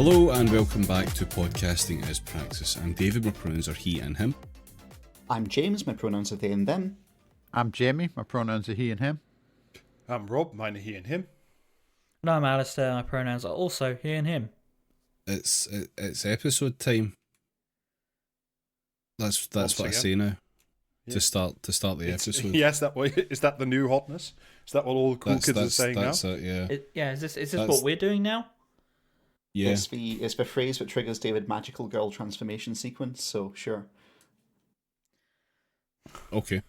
Hello and welcome back to Podcasting as Praxis. I'm David, my pronouns are he and him. I'm James, my pronouns are they and them. I'm Jamie, my pronouns are he and him. I'm Rob, mine are he and him. And I'm Alistair, my pronouns are also he and him. It's episode time. That's what I say now. Yeah. To start the episode. Yes, that way. Is that the new hotness? Is that what all the cool kids are saying that's now? It, yeah. Is this what we're doing now? Yeah. It's the phrase that triggers David magical girl transformation sequence, so sure. Okay.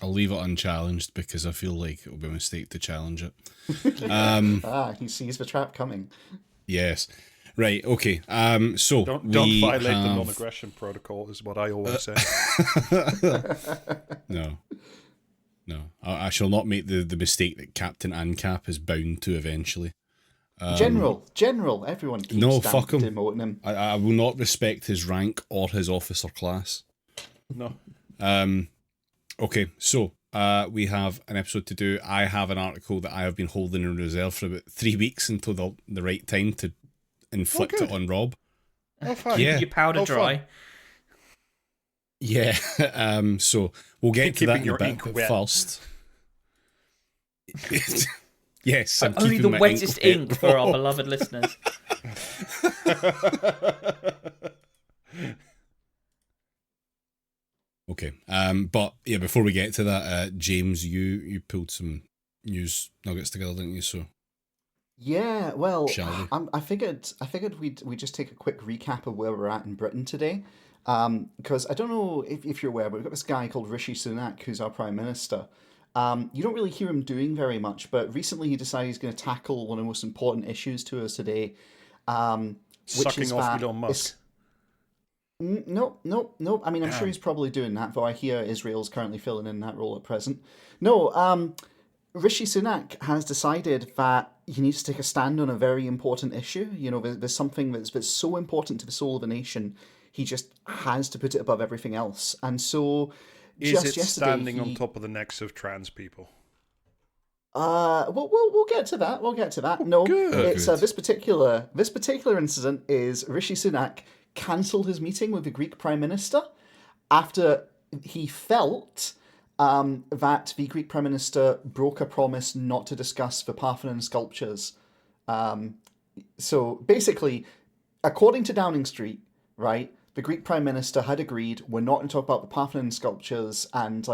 I'll leave it unchallenged because I feel like it'll be a mistake to challenge it. He sees the trap coming. Yes. Right, okay. So don't violate the non-aggression protocol is what I always say. No. I shall not make the mistake that Captain ANCAP is bound to eventually. General, everyone keeps demoting him. I will not respect his rank or his officer class. No. Okay, so we have an episode to do. I have an article that I have been holding in reserve for about 3 weeks until the right time to inflict it on Rob. Oh, fine. Yeah. Your powder dry. Fun. Yeah. So we'll get to that in a bit, but wet. first. Yes, I'm only keeping the my wettest wet, ink for our beloved listeners. Okay. But yeah, before we get to that, James, you pulled some news nuggets together, didn't you? So yeah, well, shall we? I figured we'd just take a quick recap of where we're at in Britain today, because I don't know if you're aware, but we've got this guy called Rishi Sunak, who's our Prime Minister. You don't really hear him doing very much, but recently he decided he's going to tackle one of the most important issues to us today, which is off Elon Musk. Nope. I mean, I'm sure he's probably doing that, though I hear Israel's currently filling in that role at present. No, Rishi Sunak has decided that he needs to take a stand on a very important issue. You know, there's something that's so important to the soul of a nation, he just has to put it above everything else. And so, is it standing on top of the necks of trans people? We'll get to that. No, good. It's this particular incident is Rishi Sunak cancelled his meeting with the Greek Prime Minister after he felt that the Greek Prime Minister broke a promise not to discuss the Parthenon sculptures. So basically, according to Downing Street, right, the Greek Prime Minister had agreed we're not going to talk about the Parthenon sculptures and,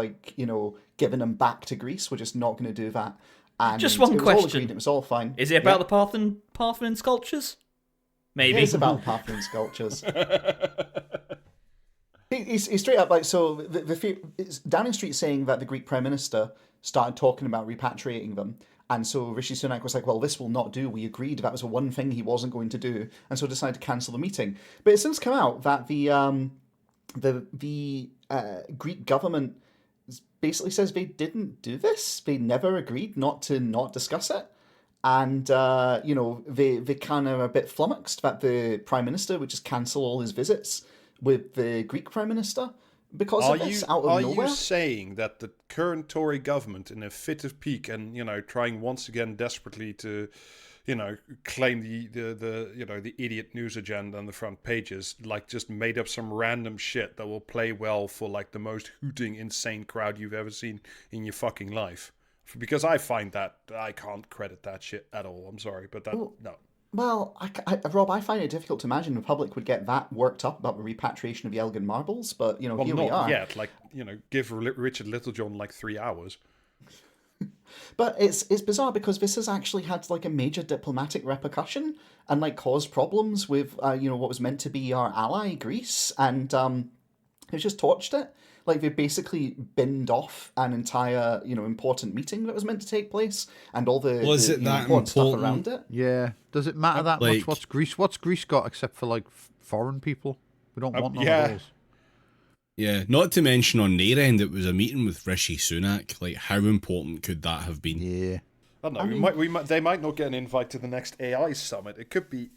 giving them back to Greece. We're just not going to do that. And just one question. It was all fine. Is it about the Parthenon sculptures? Maybe. It is about Parthenon sculptures. He's straight up it's Downing Street saying that the Greek Prime Minister started talking about repatriating them, and so Rishi Sunak was like, well, this will not do. We agreed that was the one thing he wasn't going to do, and so decided to cancel the meeting. But it's since come out that the Greek government basically says they didn't do this. They never agreed not to discuss it. And, they kind of are a bit flummoxed that the Prime Minister would just cancel all his visits with the Greek Prime Minister because of this out of nowhere. Are you saying that the current Tory government, in a fit of pique and, trying once again desperately to, claim the idiot news agenda on the front pages, just made up some random shit that will play well for, the most hooting, insane crowd you've ever seen in your fucking life? Because I find that I can't credit that shit at all. I'm sorry, but no. Well, Rob, I find it difficult to imagine the public would get that worked up about the repatriation of the Elgin marbles. But here we are. Yet, give Richard Littlejohn 3 hours. But it's bizarre because this has actually had a major diplomatic repercussion and caused problems with what was meant to be our ally Greece, and they've just torched it. They basically binned off an entire, important meeting that was meant to take place, and all the, important stuff around it. Yeah. Does it matter that much? What's Greece got except for foreign people? We don't want none of those. Yeah. Not to mention on their end, it was a meeting with Rishi Sunak. How important could that have been? Yeah. I don't know. They might not get an invite to the next AI summit. It could be,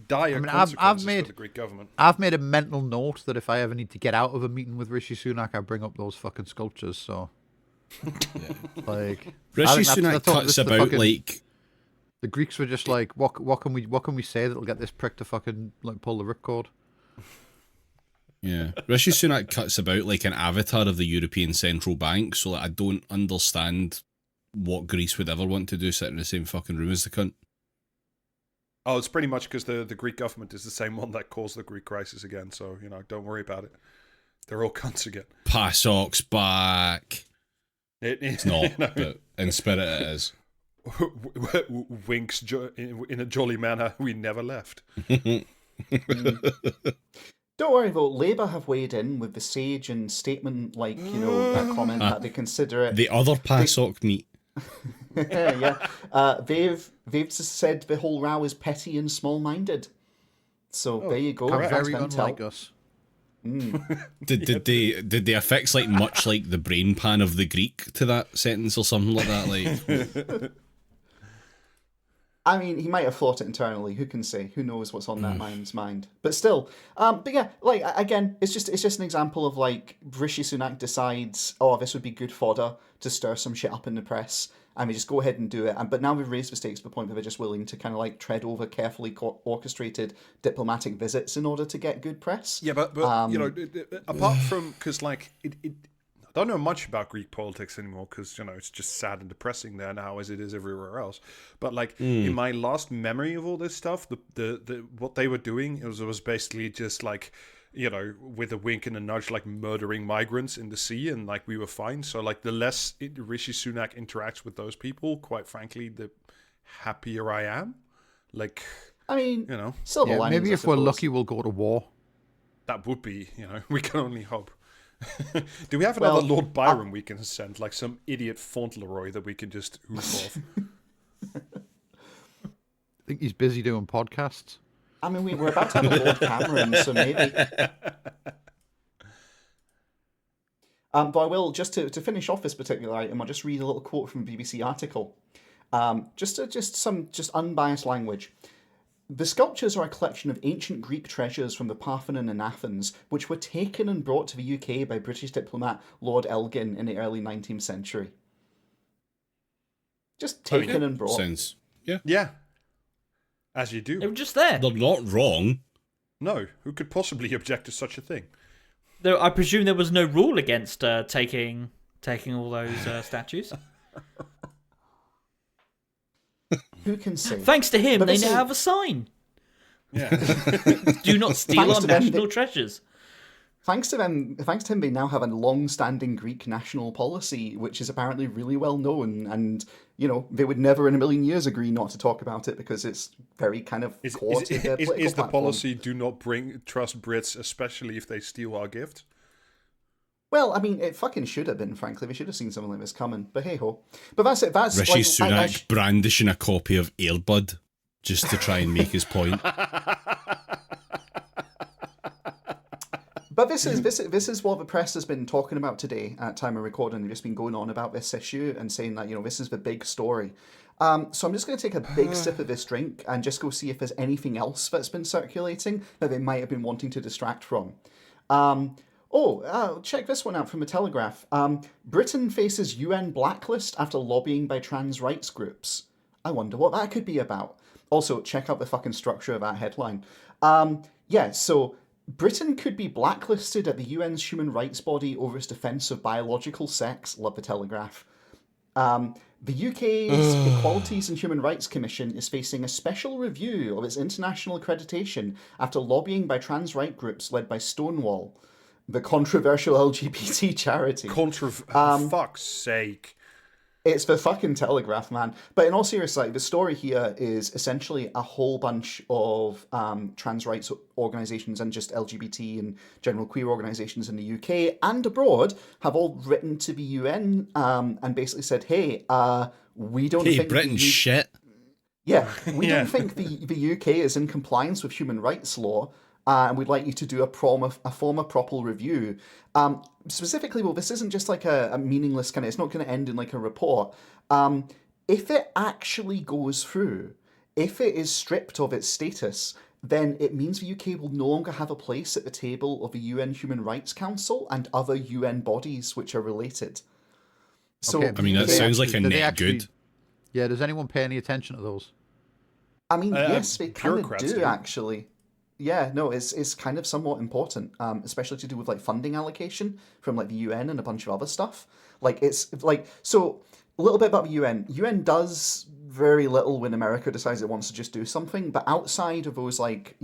dire consequences for the Greek government. I've made a mental note that if I ever need to get out of a meeting with Rishi Sunak, I bring up those fucking sculptures. So, Rishi Sunak cuts about The Greeks were just like, what can we say that'll get this prick to fucking like pull the ripcord? Yeah, Rishi Sunak cuts about like an avatar of the European Central Bank, so like, I don't understand what Greece would ever want to do sitting in the same fucking room as the cunt. Oh, it's pretty much because the Greek government is the same one that caused the Greek crisis again, so, don't worry about it. They're all cunts again. PASOK's back. It's not, but in spirit it is. Winks in a jolly manner, we never left. Don't worry though, Labour have weighed in with the sage and statement, like, that comment that they consider it... The other PASOK meat. Yeah. They've said the whole row is petty and small-minded. So there you go. Very unlike us. Did they affix like much like the brain pan of the Greek to that sentence or something like that? Like, I mean, he might have thought it internally. Who can say? Who knows what's on that man's mind? But still, but yeah, like again, it's just an example of like Rishi Sunak decides, oh, this would be good fodder to stir some shit up in the press, and we just go ahead and do it. But now we've raised the stakes to the point where they're just willing to kind of like tread over carefully orchestrated diplomatic visits in order to get good press. Yeah, but apart from because like it I don't know much about Greek politics anymore because it's just sad and depressing there now as it is everywhere else. But like in my last memory of all this stuff, the what they were doing it was basically just like with a wink and a nudge, like murdering migrants in the sea, and like we were fine. So like the less Rishi Sunak interacts with those people, quite frankly, the happier I am. Like I mean, silver linings, maybe if we're lucky, we'll go to war. That would be, we can only hope. Do we have another Lord Byron we can send, like some idiot Fauntleroy that we can just hoof off? I think he's busy doing podcasts. I mean, we're about to have a Lord Cameron, so maybe. But I will, just to finish off this particular item, I'll just read a little quote from a BBC article. Just some unbiased language. The sculptures are a collection of ancient Greek treasures from the Parthenon in Athens, which were taken and brought to the UK by British diplomat Lord Elgin in the early 19th century. Just taken and brought. Sense. Yeah. As you do. They were just there. They're not wrong. No, who could possibly object to such a thing? Though I presume there was no rule against taking all those statues. Who can say? Thanks to him, they now have a sign. Yeah. Do not steal our national treasures. Thanks to him, they now have a long-standing Greek national policy, which is apparently really well known, and they would never in a million years agree not to talk about it because it's very kind of core to their political Is the platform. policy do not trust Brits, especially if they steal our gift? Well, I mean, it fucking should have been, frankly. We should have seen something like this coming. But hey-ho. But that's it. That's Rishi Sunak brandishing a copy of Airbud just to try and make his point. But this is what the press has been talking about today at time of recording. They've just been going on about this issue and saying that, this is the big story. So I'm just going to take a big sip of this drink and just go see if there's anything else that's been circulating that they might have been wanting to distract from. Check this one out from the Telegraph. Britain faces UN blacklist after lobbying by trans rights groups. I wonder what that could be about. Also, check out the fucking structure of that headline. So Britain could be blacklisted at the UN's human rights body over its defence of biological sex. Love the Telegraph. The UK's Equalities and Human Rights Commission is facing a special review of its international accreditation after lobbying by trans right groups led by Stonewall, the controversial LGBT charity. Fuck's sake. It's the fucking Telegraph, man. But in all seriousness, the story here is essentially a whole bunch of trans rights organisations and just LGBT and general queer organisations in the UK and abroad have all written to the UN and basically said, hey, we don't think... Britain's shit. Yeah, we don't think the UK is in compliance with human rights law, and we'd like you to do a former proper review. Specifically, well, this isn't just like a meaningless kind of, it's not going to end in like a report. If it actually goes through, if it is stripped of its status, then it means the UK will no longer have a place at the table of the UN Human Rights Council and other UN bodies which are related. So, okay, I mean, that sounds like a net good. Yeah, does anyone pay any attention to those? I mean, yes, they kind of bureaucrats do do. actually. Yeah, no, it's kind of somewhat important, especially to do with like funding allocation from like the UN and a bunch of other stuff. Like it's like so a little bit about the UN. UN does very little when America decides it wants to just do something, but outside of those like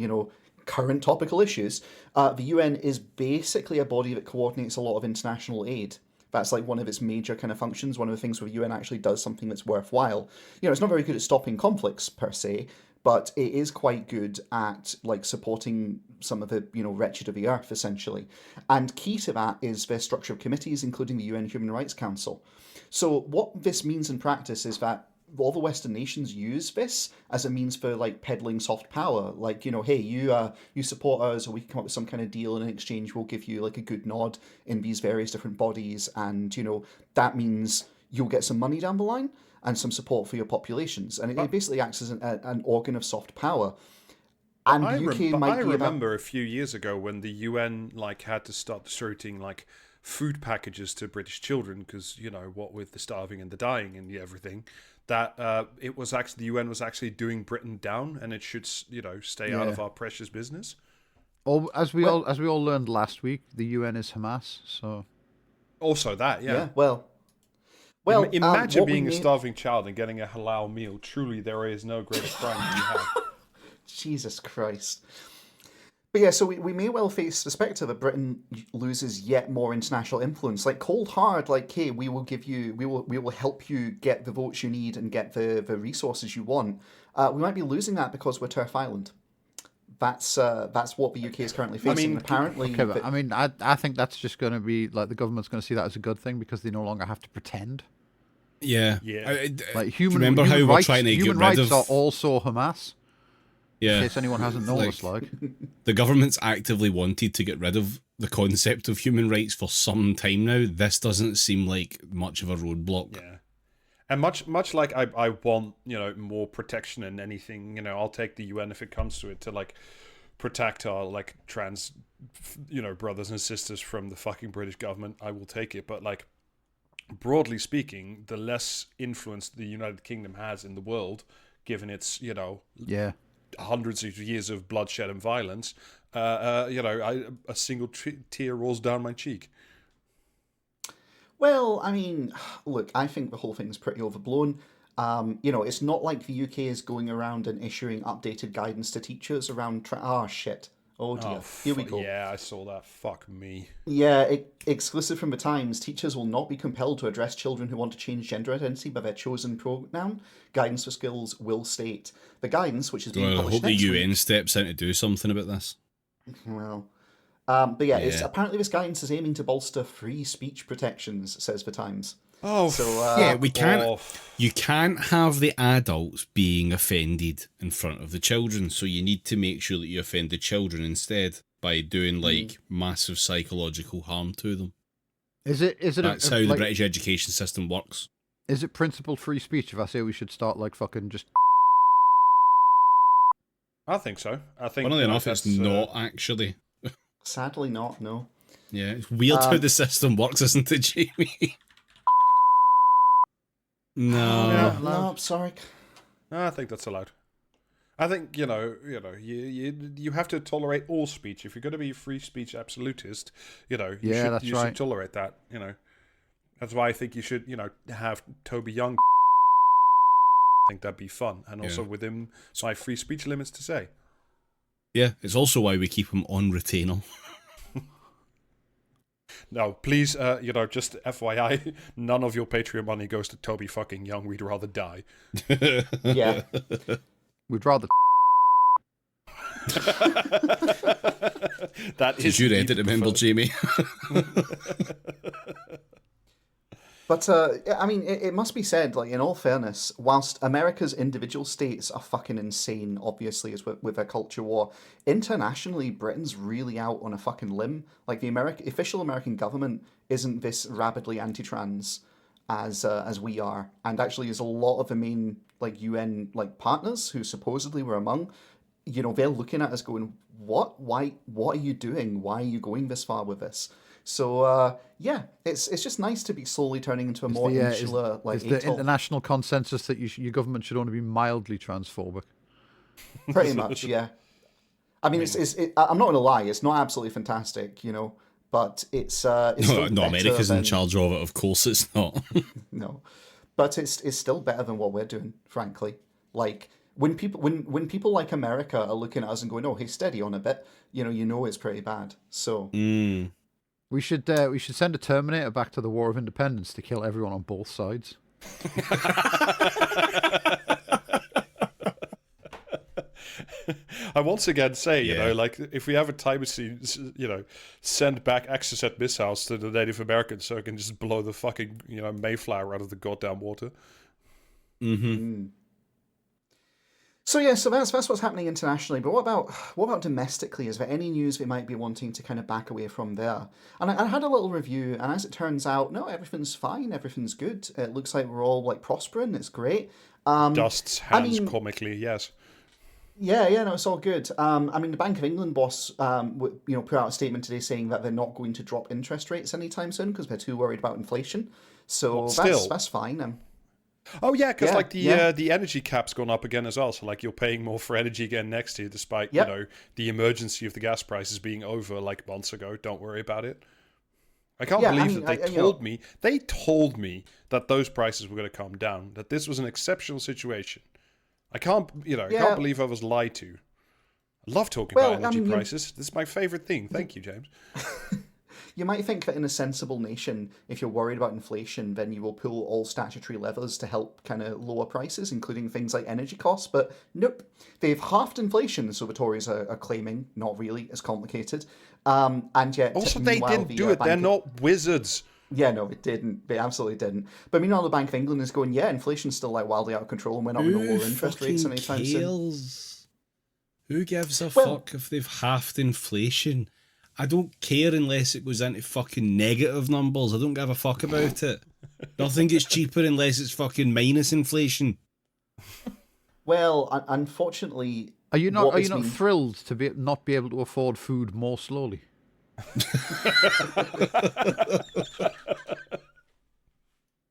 current topical issues, the UN is basically a body that coordinates a lot of international aid. That's like one of its major kind of functions. One of the things where the UN actually does something that's worthwhile. It's not very good at stopping conflicts per se, but it is quite good at like supporting some of the wretched of the earth essentially. And key to that is the structure of committees, including the UN Human Rights Council. So what this means in practice is that all the Western nations use this as a means for like peddling soft power. Like, hey, you support us, or we can come up with some kind of deal, and in exchange we'll give you like a good nod in these various different bodies, and that means you'll get some money down the line and some support for your populations, and it basically acts as an organ of soft power. And the UK might be remember a few years ago when the UN like had to start distributing like food packages to British children because what with the starving and the dying and everything, that it was actually the UN was actually doing Britain down, and it should stay out of our precious business. Or as we all learned last week, the UN is Hamas. So also that, yeah. Well, imagine being a starving child and getting a halal meal. Truly, there is no greater crime than you have. Jesus Christ. But yeah, so we may well face the spectre that Britain loses yet more international influence. Like cold hard, like, hey, we will help you get the votes you need and get the resources you want. We might be losing that because we're Turf Island. That's what the UK is currently facing. Apparently, okay, but I think that's just going to be like the government's going to see that as a good thing because they no longer have to pretend. Yeah. Like human rights are also Hamas. Yeah. In case anyone hasn't noticed, the government's actively wanted to get rid of the concept of human rights for some time now. This doesn't seem like much of a roadblock. Yeah. And much like I want, more protection than anything, I'll take the UN if it comes to it to like protect our like trans, brothers and sisters from the fucking British government. I will take it. But like broadly speaking, the less influence the United Kingdom has in the world, given its, hundreds of years of bloodshed and violence, a single tear rolls down my cheek. Well, I mean, look, I think the whole thing's pretty overblown. It's not like the UK is going around and issuing updated guidance to teachers around... shit. Oh dear. Here we go. Yeah, I saw that. Fuck me. Yeah, exclusive from the Times. Teachers will not be compelled to address children who want to change gender identity by their chosen pronoun. Guidance for schools will state. The guidance, which is being published next week... I hope the UN steps in to do something about this. Well... but yeah, it's apparently this guidance is aiming to bolster free speech protections, says the Times. Oh, so we can't. You can't have the adults being offended in front of the children, so you need to make sure that you offend the children instead by doing like massive psychological harm to them. Is it? That's how the British education system works. Is it principled free speech if I say we should start like fucking just? I think so. I think. Funnily enough, it's not actually. Sadly, not. No. Yeah, it's weird how the system works, isn't it, Jamie? No, sorry. I think that's allowed. I think you have to tolerate all speech. If you're going to be a free speech absolutist, you should tolerate that. That's why I think you should have Toby Young. I think that'd be fun, and also with him, my free speech limits to say. Yeah, it's also why we keep him on retainer. No, please, just FYI, none of your Patreon money goes to Toby fucking Young. We'd rather die. Yeah. We'd rather... That is your edit, remember, Jamie? But, I mean, it must be said, like, in all fairness, whilst America's individual states are fucking insane, obviously, as with their culture war, internationally, Britain's really out on a fucking limb. Like, the official American government isn't this rabidly anti-trans as we are. And actually, there's a lot of the main, like, UN, like, partners who supposedly were among, they're looking at us going, what? Why? What are you doing? Why are you going this far with this? So, it's just nice to be slowly turning into a more insular... Is the international consensus that your government should only be mildly transphobic? Pretty much, yeah. I mean, I'm not going to lie, it's not absolutely fantastic, but it's still No, better America's than, in charge of it. Of course, it's not. No, but it's still better than what we're doing, frankly. Like when people like America are looking at us and going, "Oh, hey, steady on a bit," you know it's pretty bad. So we should send a Terminator back to the War of Independence to kill everyone on both sides. I once again say, like if we have a time machine, send back Exocet missiles to the Native Americans so it can just blow the fucking Mayflower out of the goddamn water. So yeah, so that's what's happening internationally. But what about domestically? Is there any news we might be wanting to kind of back away from there? And I had a little review, and as it turns out, no, everything's fine, everything's good. It looks like we're all like prospering. It's great. Dust's hands comically, yes. Yeah, no, it's all good. I mean, the Bank of England boss, put out a statement today saying that they're not going to drop interest rates anytime soon because they're too worried about inflation. So that's fine. Oh yeah, because the energy cap's gone up again as well. So like you're paying more for energy again next year, despite the emergency of the gas prices being over like months ago. Don't worry about it. I can't believe that they told me that those prices were going to come down. That this was an exceptional situation. I can't believe I was lied to. I love talking about energy prices. This is my favorite thing. Thank you, James. You might think that in a sensible nation, if you're worried about inflation, then you will pull all statutory levers to help kind of lower prices, including things like energy costs. But nope, they've halved inflation, so the Tories are claiming. Not really, it's complicated. And yet, also they didn't do it. They're not wizards. Yeah, no, it didn't. They absolutely didn't. But meanwhile, the Bank of England is going, yeah, inflation's still like wildly out of control, and we're not going to lower interest rates anytime soon. Who gives a fuck if they've halved inflation? I don't care unless it goes into fucking negative numbers. I don't give a fuck about it. Nothing gets cheaper unless it's fucking minus inflation. Well, unfortunately, are you not thrilled to not be able to afford food more slowly?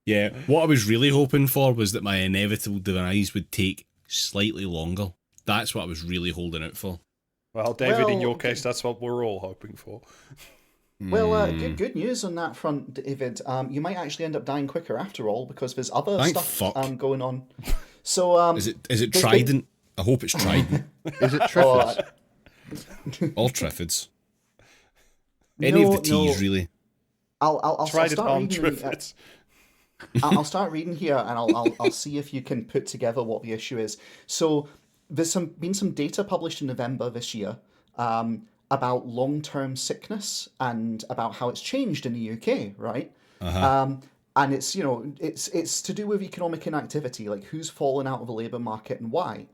Yeah, what I was really hoping for was that my inevitable demise would take slightly longer. That's what I was really holding out for. Well, David, in your case, that's what we're all hoping for. Well, good news on that front, David. You might actually end up dying quicker after all because there's other stuff going on. So, is it Trident? I hope it's Trident. Is it Triffids? All Triffids. Any of the T's, really. I'll start reading. I'll start reading here, and I'll see if you can put together what the issue is. So there's been some data published in November this year about long-term sickness and about how it's changed in the UK, right? And it's to do with economic inactivity, like who's fallen out of the labour market and why.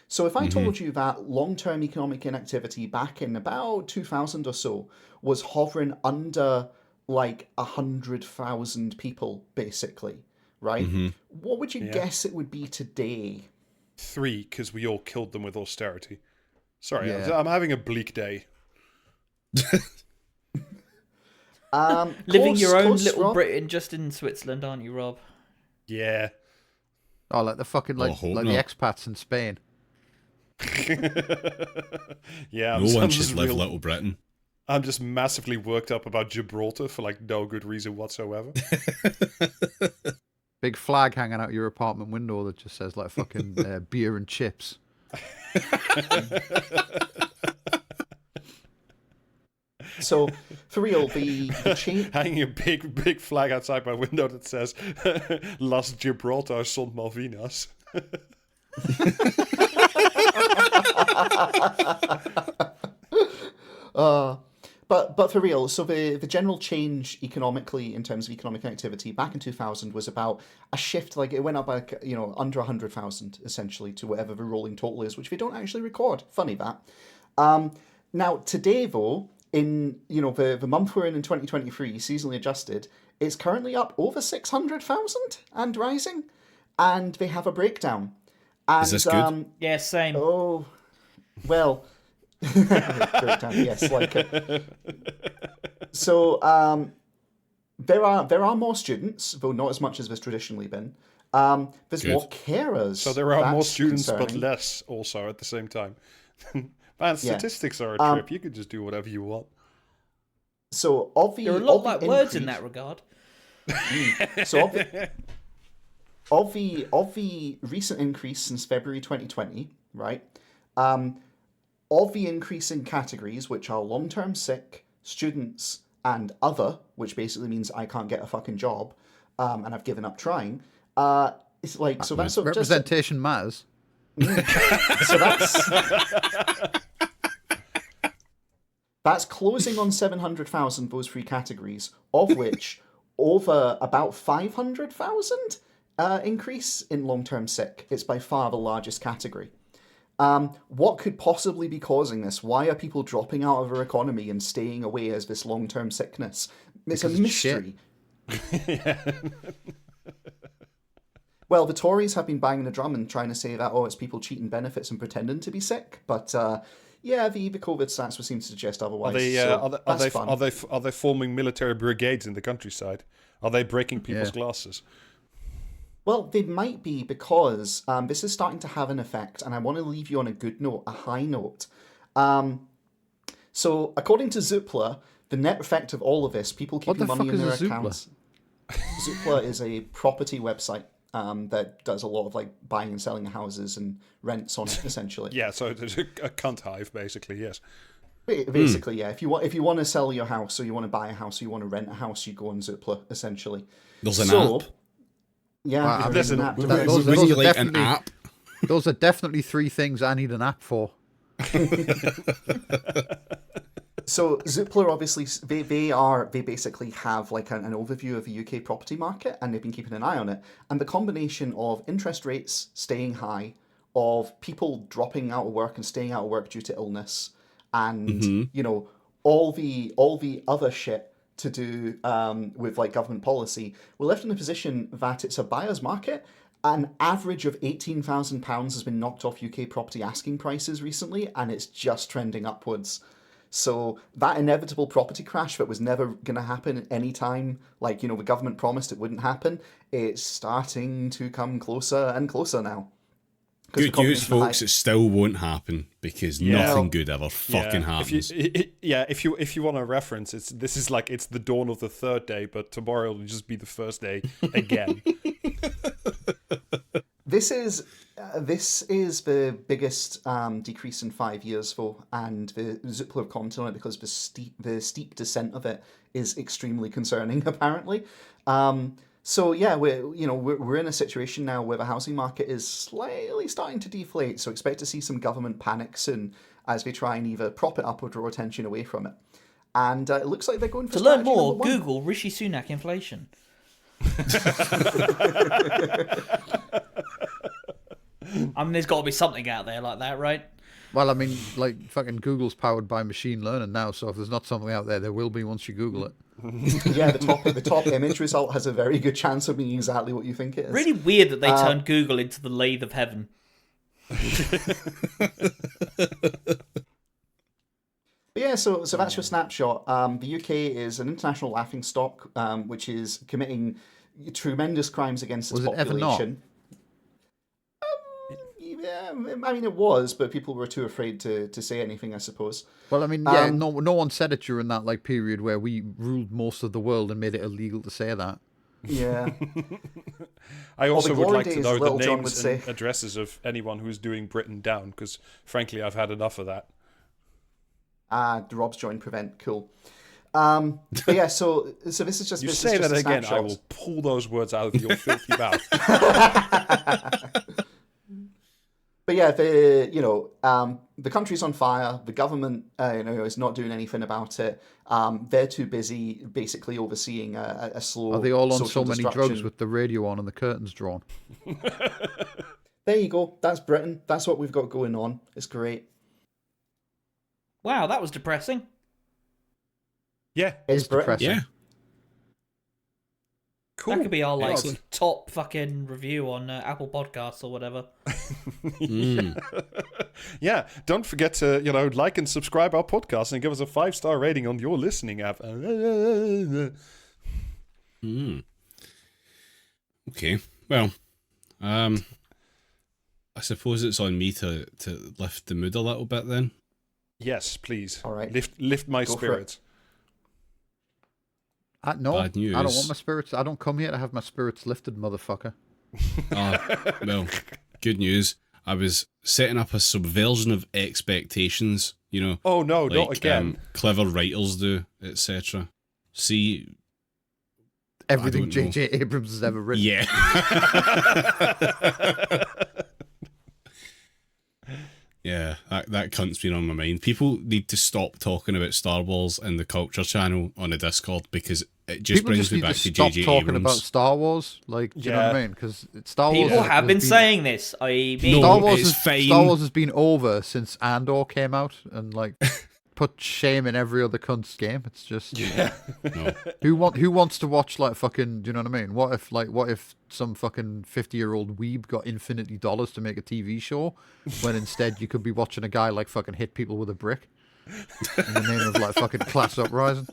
So if I told you that long-term economic inactivity back in about 2000 or so was hovering under like 100,000 people, basically, right? What would you guess it would be today? 3, because we all killed them with austerity. Sorry, I'm having a bleak day. Living your own little Rob? Britain just in Switzerland, aren't you, Rob? Yeah. Oh, like the fucking the expats in Spain. Yeah, no one should live Little Britain. I'm just massively worked up about Gibraltar for like no good reason whatsoever. Big flag hanging out your apartment window that just says like fucking beer and chips. So, for real, the change... Hanging a big flag outside my window that says Las Gibraltar son Malvinas. But for real, so the general change economically in terms of economic activity back in 2000 was about a shift, like it went up by under 100,000 essentially to whatever the rolling total is, which we don't actually record. Funny that. Now today though, in the month we're in 2023, seasonally adjusted, it's currently up over 600,000 and rising, and they have a breakdown. And, is this good? Yeah, same. Oh, well. Yes, so there are more students, though not as much as there's traditionally been. There's Good. more carers. So there are more That's students, but concerning. less also at the same time. Man, statistics are a trip. You can just do whatever you want. So of the There are a lot of the like words in increase- that regard. So of the recent increase since February 2020, right? Of the increase in categories, which are long-term sick, students, and other, which basically means I can't get a fucking job, and I've given up trying. It's like so that's Representation matters. So that's closing on 700,000 those three categories, of which over about 500,000 increase in long-term sick. It's by far the largest category. What could possibly be causing this? Why are people dropping out of our economy and staying away as this long-term sickness? It's a mystery. Well, the Tories have been banging the drum and trying to say that, it's people cheating benefits and pretending to be sick. But the COVID stats would seem to suggest otherwise. Are they forming military brigades in the countryside? Are they breaking people's glasses? Well, they might be, because this is starting to have an effect, and I want to leave you on a good note, a high note. So, according to Zoopla, the net effect of all of this, people keeping money in their accounts. Zoopla is a property website that does a lot of like buying and selling houses and rents on it, essentially. Yeah, so it's a cunt hive, basically. Yes. Basically, yeah. If you want to sell your house, or you want to buy a house, or you want to rent a house, you go on Zoopla, essentially. There's an app. Yeah, there's an app. An app. Those are definitely three things I need an app for. So Zoopla, obviously, they basically have like an overview of the UK property market, and they've been keeping an eye on it. And the combination of interest rates staying high, of people dropping out of work and staying out of work due to illness, and all the other shit to do with like government policy, we're left in a position that it's a buyer's market. An average of £18,000 has been knocked off UK property asking prices recently, and it's just trending upwards. So that inevitable property crash that was never going to happen at any time, like, the government promised it wouldn't happen, it's starting to come closer and closer now. Good news, folks, it still won't happen, because nothing good ever fucking happens. If you want a reference, it's the dawn of the third day, but tomorrow will just be the first day again. This is the biggest decrease in 5 years, though, and the Zoopla have commented on it because the steep descent of it is extremely concerning, apparently. So yeah, we're in a situation now where the housing market is slightly starting to deflate. So expect to see some government panic soon as they try and either prop it up or draw attention away from it. And it looks like they're going for to learn strategy more. number one. Google Rishi Sunak inflation. I mean, there's got to be something out there like that, right? Well, I mean, like fucking Google's powered by machine learning now, so if there's not something out there will be once you Google it. Yeah, the top image result has a very good chance of being exactly what you think it is. Really weird that they turned Google into the lathe of heaven. But yeah, so that's your snapshot. The UK is an international laughingstock, which is committing tremendous crimes against its population. Was it ever not? Yeah, I mean, it was, but people were too afraid to say anything, I suppose. Well, I mean, yeah, no one said it during that like period where we ruled most of the world and made it illegal to say that. Yeah. I also would like to know the Little John names and addresses of anyone who's doing Britain down, because frankly, I've had enough of that. Rob's joined Prevent, cool. But yeah, so this is just... You say that again, I will pull those words out of your filthy mouth. But yeah, the country's on fire. The government, is not doing anything about it. They're too busy, basically overseeing a slow. Are they all on so social many drugs with the radio on and the curtains drawn? There you go. That's Britain. That's what we've got going on. It's great. Wow, that was depressing. Yeah, it's depressing. Yeah. Cool. That could be our top fucking review on Apple Podcasts or whatever. Yeah, don't forget to like and subscribe our podcast and give us a 5-star rating on your listening app. Okay, well, I suppose it's on me to lift the mood a little bit then. Yes, please. All right. Lift my Go for spirits. No, Bad news. I don't want my spirits. I don't come here to have my spirits lifted, motherfucker. Well, good news. I was setting up a subversion of expectations, you know. Oh no, like, not again. Clever writers do, etc. See, Everything J.J. Abrams has ever written. yeah. Yeah, that cunt's been on my mind. People need to stop talking about Star Wars and the Culture Channel on a Discord because it just People brings just me need back to to stop J.J. talking Abrams. about Star Wars. Like, do you know what I mean? Because Star Wars People have has been saying this. No, it's fine. Star Wars has been over since Andor came out and like put shame in every other cunt's game. It's just No. who wants to watch like fucking, do you know what I mean? What if some fucking 50-year-old weeb got infinitely dollars to make a TV show when instead you could be watching a guy like fucking hit people with a brick in the name of like fucking class uprising?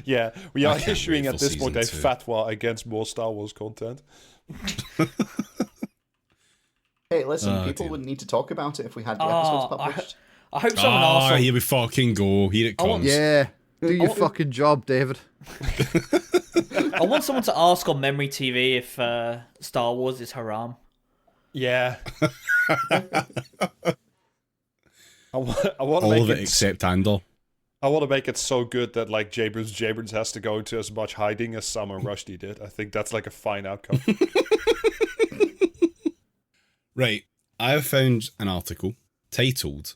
Yeah, we I are can't issuing wait at for this point a season 2. fatwa against more Star Wars content. Hey, listen, Oh, people dear. wouldn't need to talk about it if we had the episodes Oh, published. I hope someone asks. Here we fucking go. Here it I want- comes. Yeah, do your fucking job, David. I want someone to ask on Memory TV if Star Wars is haram. Yeah. I want to All make of it except Andor. I want to make it so good that like Jabrons has to go into as much hiding as Sam and Rushdie did. I think that's like a fine outcome. Right. I have found an article titled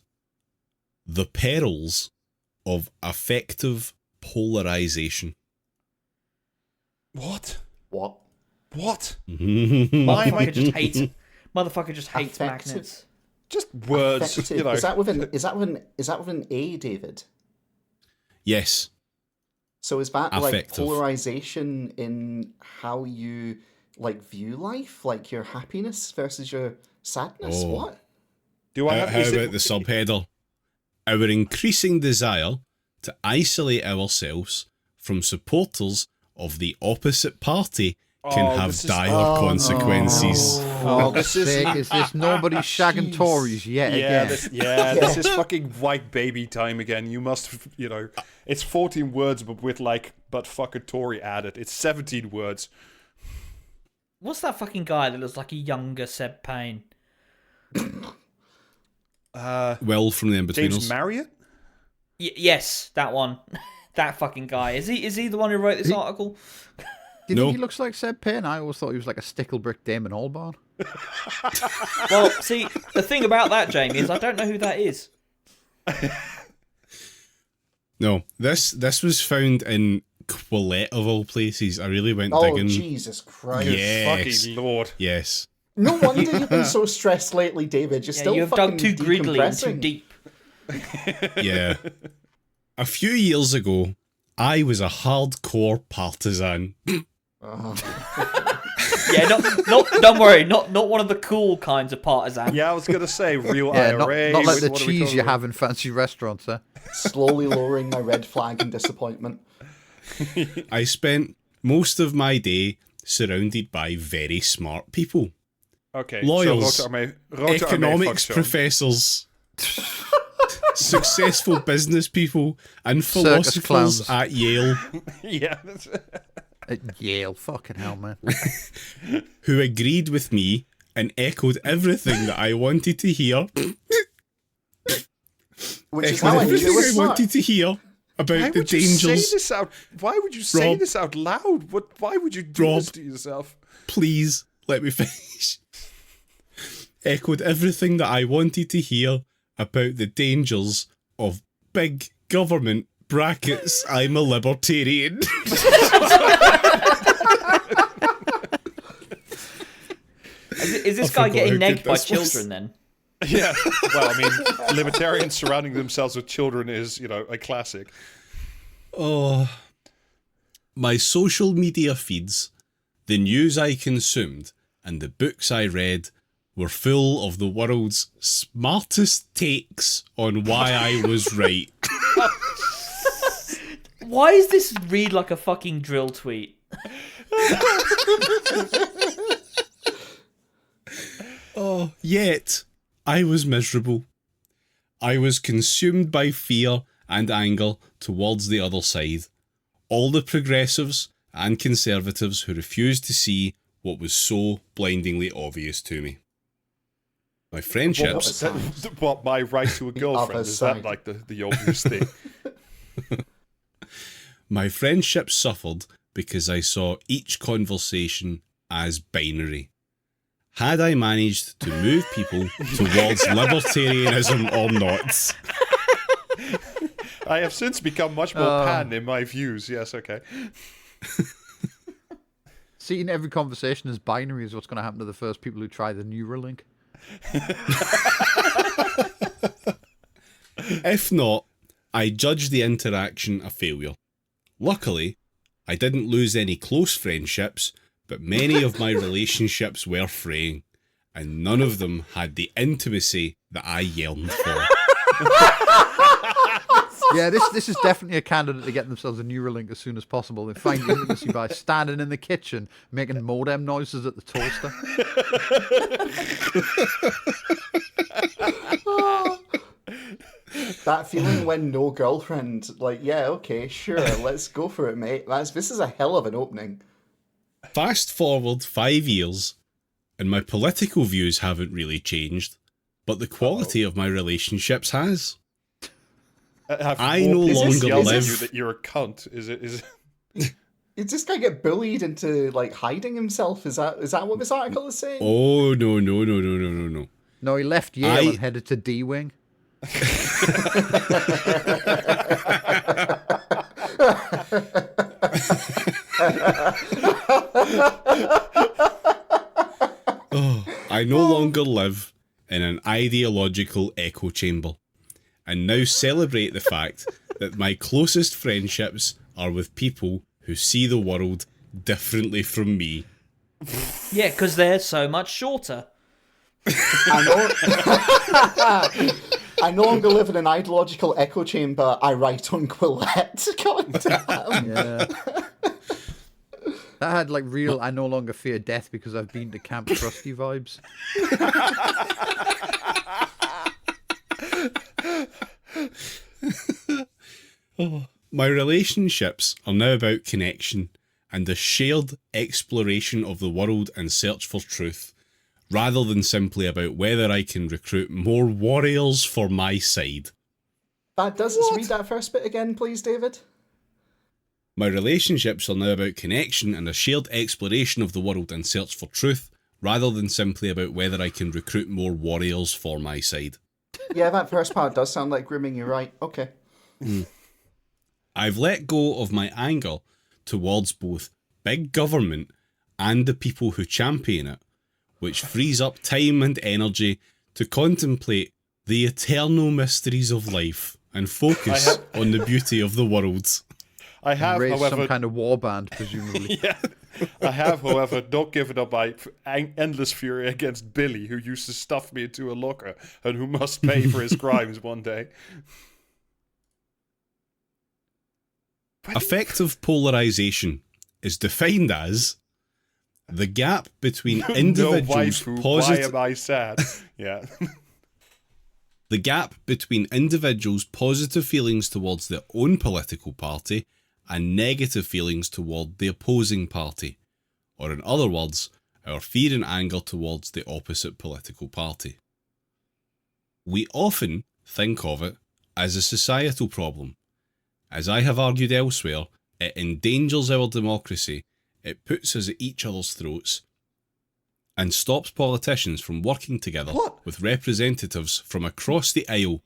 The Perils of Affective Polarization. What? What? What? Motherfucker just hates. Motherfucker just hates Affective. magnets. Just words, Affective. you know. Is that with an A, David? Yes. So is that like Affective. polarization in how you like view life, like your happiness versus your sadness? Oh. What? Do I How, have how about the subheader? Our increasing desire to isolate ourselves from supporters of the opposite party can Oh, have this is- dire consequences. Oh, this this is- is this nobody shagging Jeez. Tories yet Yeah, again? this is fucking white baby time again. You must, you know, it's 14 words, but with like, but fucking Tory added. It's 17 words. What's that fucking guy that looks like a younger Seb Payne? Will from the James Inbetweeners. Marriott? Yes, that one. That fucking guy. Is he the one who wrote this article? Do you No. think he looks like Seb Payne? I always thought he was like a sticklebrick Damon Albarn. Well, see, the thing about that, Jamie, is I don't know who that is. No, this was found in Quillette of all places. I really went Oh, digging. Jesus Christ. Yes. Fucking Lord. Yes. No wonder you've been so stressed lately, David. You're Yeah, still you have fucking dug too greedily and too decompressing. deep. Yeah. A few years ago, I was a hardcore partisan. Yeah, not. Don't worry, not one of the cool kinds of partisan. Yeah, I was going to say real Yeah, IRA. not like the what are we cheese talking you about? have in fancy restaurants, eh? Slowly lowering my red flag in disappointment. I spent most of my day surrounded by very smart people. Okay, Lawyers, so economics professors, successful business people, and Circus philosophers clowns. at Yale Yeah, that's, At Yale, fucking hell, man. who agreed with me and echoed everything that I wanted to hear. Which is Echoed how I knew everything it was I smart. wanted to hear about why the would you say dangers. this out? Why would you say Rob. this out loud? Why would you do Rob. this to yourself? Please let me finish. Echoed everything that I wanted to hear about the dangers of big government brackets. I'm a libertarian. Is this I guy forgot getting how negged good by this was. children then? Yeah. Well, I mean, libertarians surrounding themselves with children is, you know, a classic. Oh, my social media feeds, the news I consumed, and the books I read were full of the world's smartest takes on why I was right. Why is this read like a fucking drill tweet? Oh, yet I was miserable. I was consumed by fear and anger towards the other side. All the progressives and conservatives who refused to see what was so blindingly obvious to me. My friendships... What, my right to a girlfriend? Is that like the obvious thing? My friendships suffered because I saw each conversation as binary. Had I managed to move people towards libertarianism or not? I have since become much more pan in my views. Yes, okay. Seeing every conversation as binary is what's going to happen to the first people who try the Neuralink. If not, I judge the interaction a failure. Luckily, I didn't lose any close friendships, but many of my relationships were fraying, and none of them had the intimacy that I yearned for. Yeah, this is definitely a candidate to get themselves a Neuralink as soon as possible. They find intimacy by standing in the kitchen, making modem noises at the toaster. That feeling when no girlfriend, like, yeah, okay, sure, let's go for it, mate. This is a hell of an opening. Fast forward 5 years, and my political views haven't really changed, but the quality of my relationships has. I no longer live. You that you're a cunt. Is it? Is this guy get bullied into like hiding himself? Is that what this article is saying? Oh no. No, he left Yale and headed to D-Wing. I no longer live in an ideological echo chamber, and now celebrate the fact that my closest friendships are with people who see the world differently from me. Yeah, because they're so much shorter. I no longer live in an ideological echo chamber. I write on Quillette. God damn. Yeah. That had like real I no longer fear death because I've been to Camp Krusty vibes. My relationships are now about connection and the shared exploration of the world and search for truth, rather than simply about whether I can recruit more warriors for my side. Let's read that first bit again, please, David. My relationships are now about connection and a shared exploration of the world and search for truth, rather than simply about whether I can recruit more warriors for my side. Yeah, that first part does sound like grooming, you're right. Okay. I've let go of my anger towards both big government and the people who champion it, which frees up time and energy to contemplate the eternal mysteries of life and focus on the beauty of the world. I have, raise however, some kind of warband, presumably. yeah, I have, however, not given up my endless fury against Billy, who used to stuff me into a locker and who must pay for his crimes one day. Affective polarization is defined as the gap between individuals' Why am I sad? Yeah. The gap between individuals' positive feelings towards their own political party and negative feelings toward the opposing party, or in other words, our fear and anger towards the opposite political party. We often think of it as a societal problem. As I have argued elsewhere, it endangers our democracy, it puts us at each other's throats, and stops politicians from working together with representatives from across the aisle.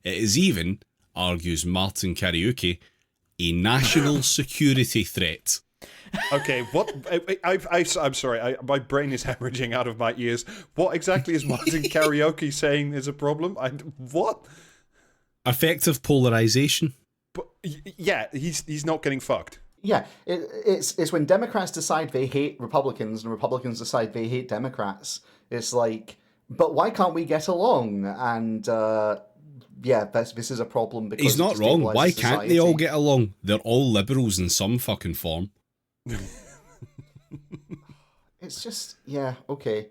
It is even, argues Martin Karaoke, a national security threat. Okay, what? I'm sorry, my brain is hemorrhaging out of my ears. What exactly is Martin Karaoke saying is a problem? What? Affective polarization. But yeah, he's not getting fucked. Yeah, it's when Democrats decide they hate Republicans and Republicans decide they hate Democrats. It's like, but why can't we get along? And yeah, this is a problem because he's not wrong. Why can't they all get along? They're all liberals in some fucking form. It's just, yeah, okay.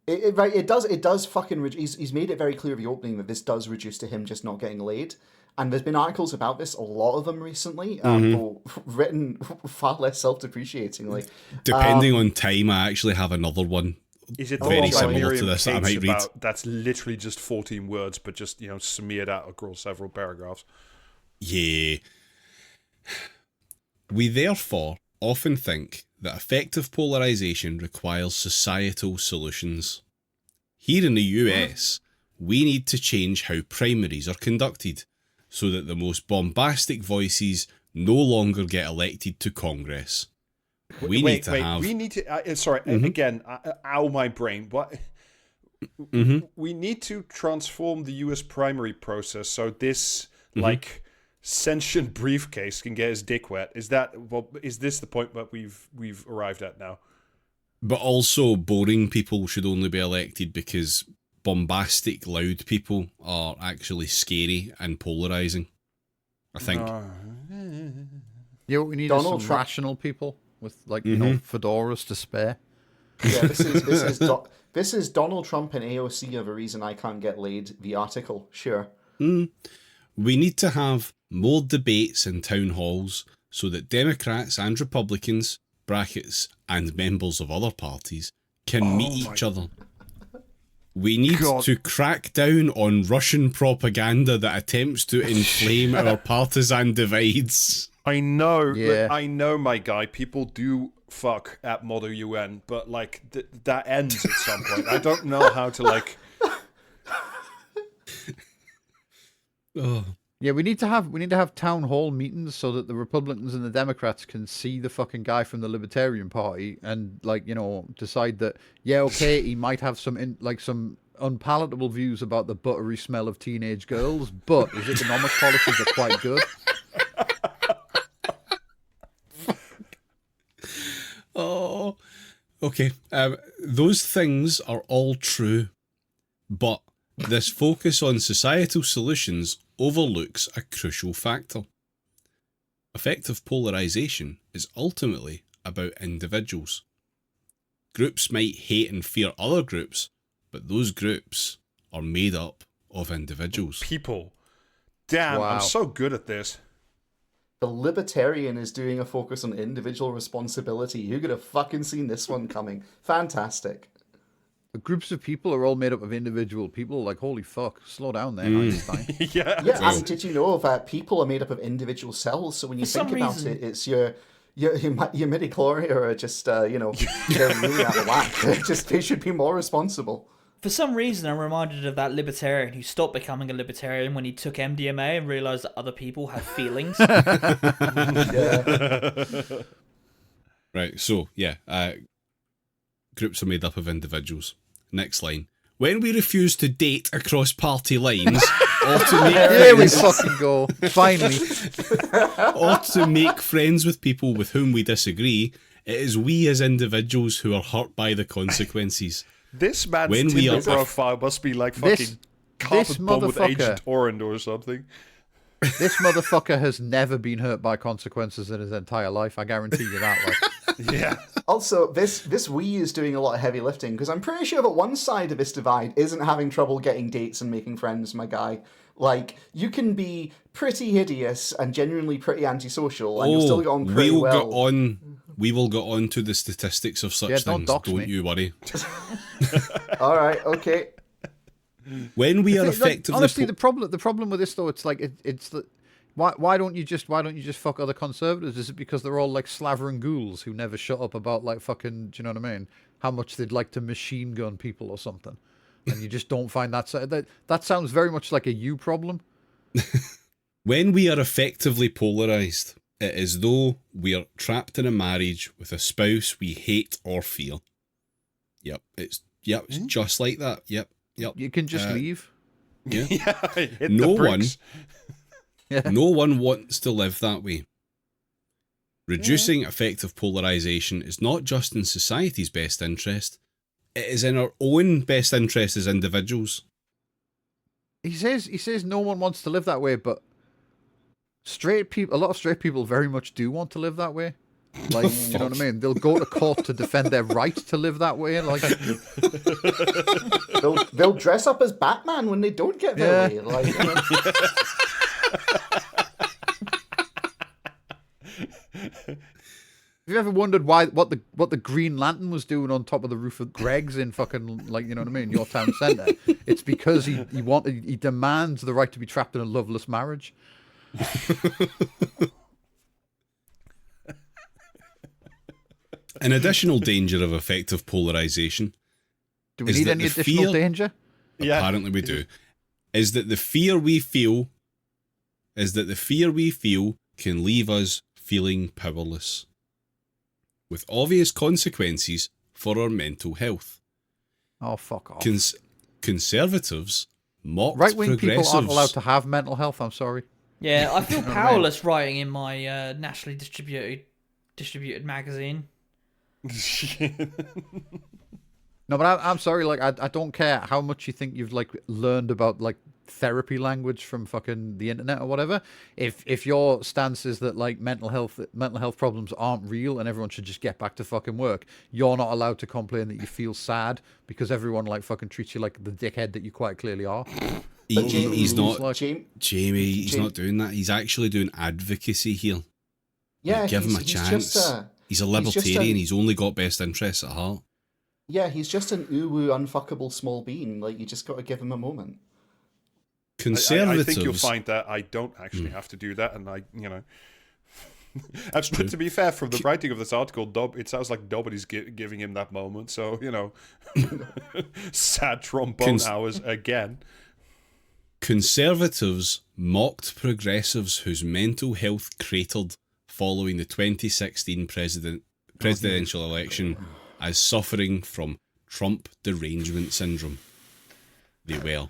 It does fucking. He's made it very clear in the opening that this does reduce to him just not getting laid. And there's been articles about this, a lot of them recently, though written far less self-depreciatingly. Depending on time, I actually have another one. Is it very the similar Miriam to this that I Cates might read? That's literally just 14 words, but just, smeared out across several paragraphs. Yeah. We therefore often think that effective polarization requires societal solutions. Here in the US, we need to change how primaries are conducted so that the most bombastic voices no longer get elected to Congress. We need to. Sorry, again, ow my brain. What? We need to transform the US primary process so this, sentient briefcase can get his dick wet. Is this the point that we've arrived at now? But also, boring people should only be elected because bombastic, loud people are actually scary and polarizing, I think. Yeah, what we need is some rational people with, fedoras to spare. Yeah, this is Donald Trump and AOC are the reason I can't get laid. The article, sure. We need to have more debates in town halls so that Democrats and Republicans, brackets, and members of other parties can meet each other. We need to crack down on Russian propaganda that attempts to inflame our partisan divides. I know, I know, my guy. People do fuck at Mother UN, but that ends at some point. I don't know how to Oh. Yeah, we need to have town hall meetings so that the Republicans and the Democrats can see the fucking guy from the Libertarian Party and decide that he might have some some unpalatable views about the buttery smell of teenage girls, but his economic policies are quite good. Oh, okay. Those things are all true, but this focus on societal solutions overlooks a crucial factor. Effective polarization is ultimately about individuals. Groups might hate and fear other groups, but those groups are made up of individuals. People. Damn, wow. I'm so good at this. The Libertarian is doing a focus on individual responsibility. Who could have fucking seen this one coming? Fantastic. The groups of people are all made up of individual people. Holy fuck, slow down there, Einstein. Yeah, and did you know that people are made up of individual cells? So when you think about it, it's your midichlorians are just, they're really out of whack. They should be more responsible. For some reason, I'm reminded of that libertarian who stopped becoming a libertarian when he took MDMA and realised that other people have feelings. Right, so, groups are made up of individuals. Next line. When we refuse to date across party lines, or to make here we fucking go. Finally. Or to make friends with people with whom we disagree, it is we as individuals who are hurt by the consequences. This man's Tinder profile must be fucking carpet bomb with Agent Orange or something. This motherfucker has never been hurt by consequences in his entire life. I guarantee you that. Yeah. Also, this we is doing a lot of heavy lifting because I'm pretty sure that one side of this divide isn't having trouble getting dates and making friends, my guy. You can be pretty hideous and genuinely pretty antisocial, and you'll still get on pretty well. We will get on to the statistics of such things. Don't you worry. All right. Okay. When we are effectively, honestly, the problem with this though, it's why don't you just fuck other conservatives? Is it because they're all slavering ghouls who never shut up about fucking, do you know what I mean? How much they'd like to machine gun people or something, and you just don't find that sounds very much like a you problem. When we are effectively polarized, it is though we are trapped in a marriage with a spouse we hate or fear. It's just like that. Yep. You can just leave. Yeah. Hit no the bricks. No one wants to live that way. Reducing effective polarization is not just in society's best interest, it is in our own best interest as individuals. He says no one wants to live that way, but a lot of straight people very much do want to live that way. Like, you know what I mean? They'll go to court to defend their right to live that way. Like, they'll dress up as Batman when they don't get their way. Like, you know. Have you ever wondered what the Green Lantern was doing on top of the roof of Greg's in fucking, like, you know what I mean, your town centre? It's because he demands the right to be trapped in a loveless marriage. An additional danger of effective polarization. Do we need any additional danger? Apparently we do. Is that the fear we feel can leave us feeling powerless, with obvious consequences for our mental health. Oh, fuck off. Conservatives mocked right-wing progressives. people aren't allowed to have mental health, I'm sorry. Yeah, I feel powerless writing in my nationally distributed magazine. No, but I'm sorry, like, I don't care how much you think you've, like, learned about, like, therapy language from fucking the internet or whatever. If your stance is that, like, mental health problems aren't real and everyone should just get back to fucking work, you're not allowed to complain that you feel sad because everyone, like, fucking treats you like the dickhead that you quite clearly are. He's not, like, Jamie, he's not doing that. He's actually doing advocacy here. Yeah, give him a chance. He's a libertarian. He's only got best interests at heart. Yeah, he's just an uwu unfuckable small bean. Like, you just got to give him a moment. Conservatives. I think you'll find that I don't actually have to do that, and to be fair, from the writing of this article, it sounds like nobody's giving him that moment. So, sad trombone hours again. Conservatives mocked progressives whose mental health cratered following the 2016 presidential election as suffering from Trump derangement syndrome. They were.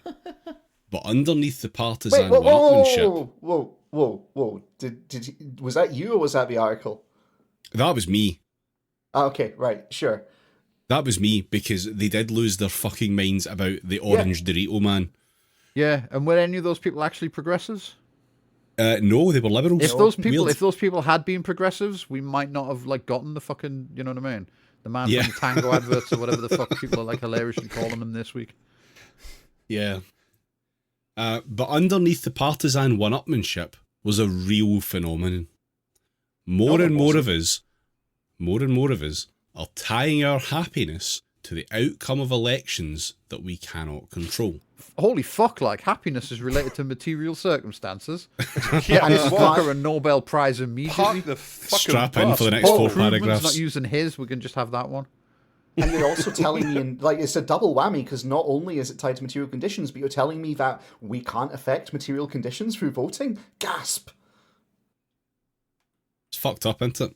But underneath the partisan one-upmanship... Whoa. Was that you or was that the article? That was me. Okay, right, sure. That was me, because they did lose their fucking minds about the orange Dorito man. Yeah, and were any of those people actually progressives? No, they were liberals. If those people had been progressives, we might not have, like, gotten the fucking, you know what I mean? The man from the Tango adverts or whatever the fuck people are, like, hilariously calling him this week. Yeah. But underneath the partisan one-upmanship was a real phenomenon. More and more of us are tying our happiness to the outcome of elections that we cannot control. Holy fuck, like, happiness is related to material circumstances. Yeah, and Walker a Nobel Prize immediately. Strap in for the next 4 paragraphs. Not using his, we can just have that one. And you're also telling me, it's a double whammy, because not only is it tied to material conditions, but you're telling me that we can't affect material conditions through voting? Gasp! It's fucked up, isn't it?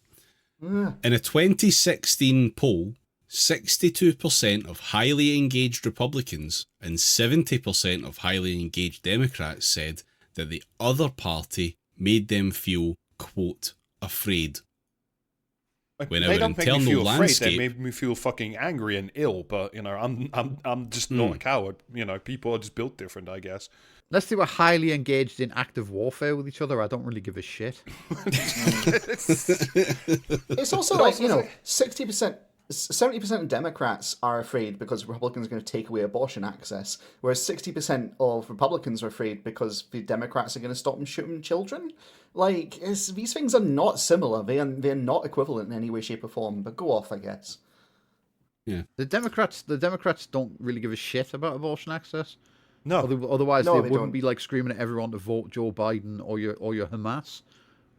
In a 2016 poll, 62% of highly engaged Republicans and 70% of highly engaged Democrats said that the other party made them feel, quote, afraid. They don't make me feel afraid. They made me feel fucking angry and ill. But I'm just not a coward. People are just built different, I guess. Unless they were highly engaged in active warfare with each other, I don't really give a shit. It's also like 60%. 70% of Democrats are afraid because Republicans are going to take away abortion access, whereas 60% of Republicans are afraid because the Democrats are going to stop them shooting children. Like, these things are not similar. They're not equivalent in any way, shape, or form. But go off, I guess. Yeah, the Democrats don't really give a shit about abortion access. No, otherwise they wouldn't be like screaming at everyone to vote Joe Biden or your Hamas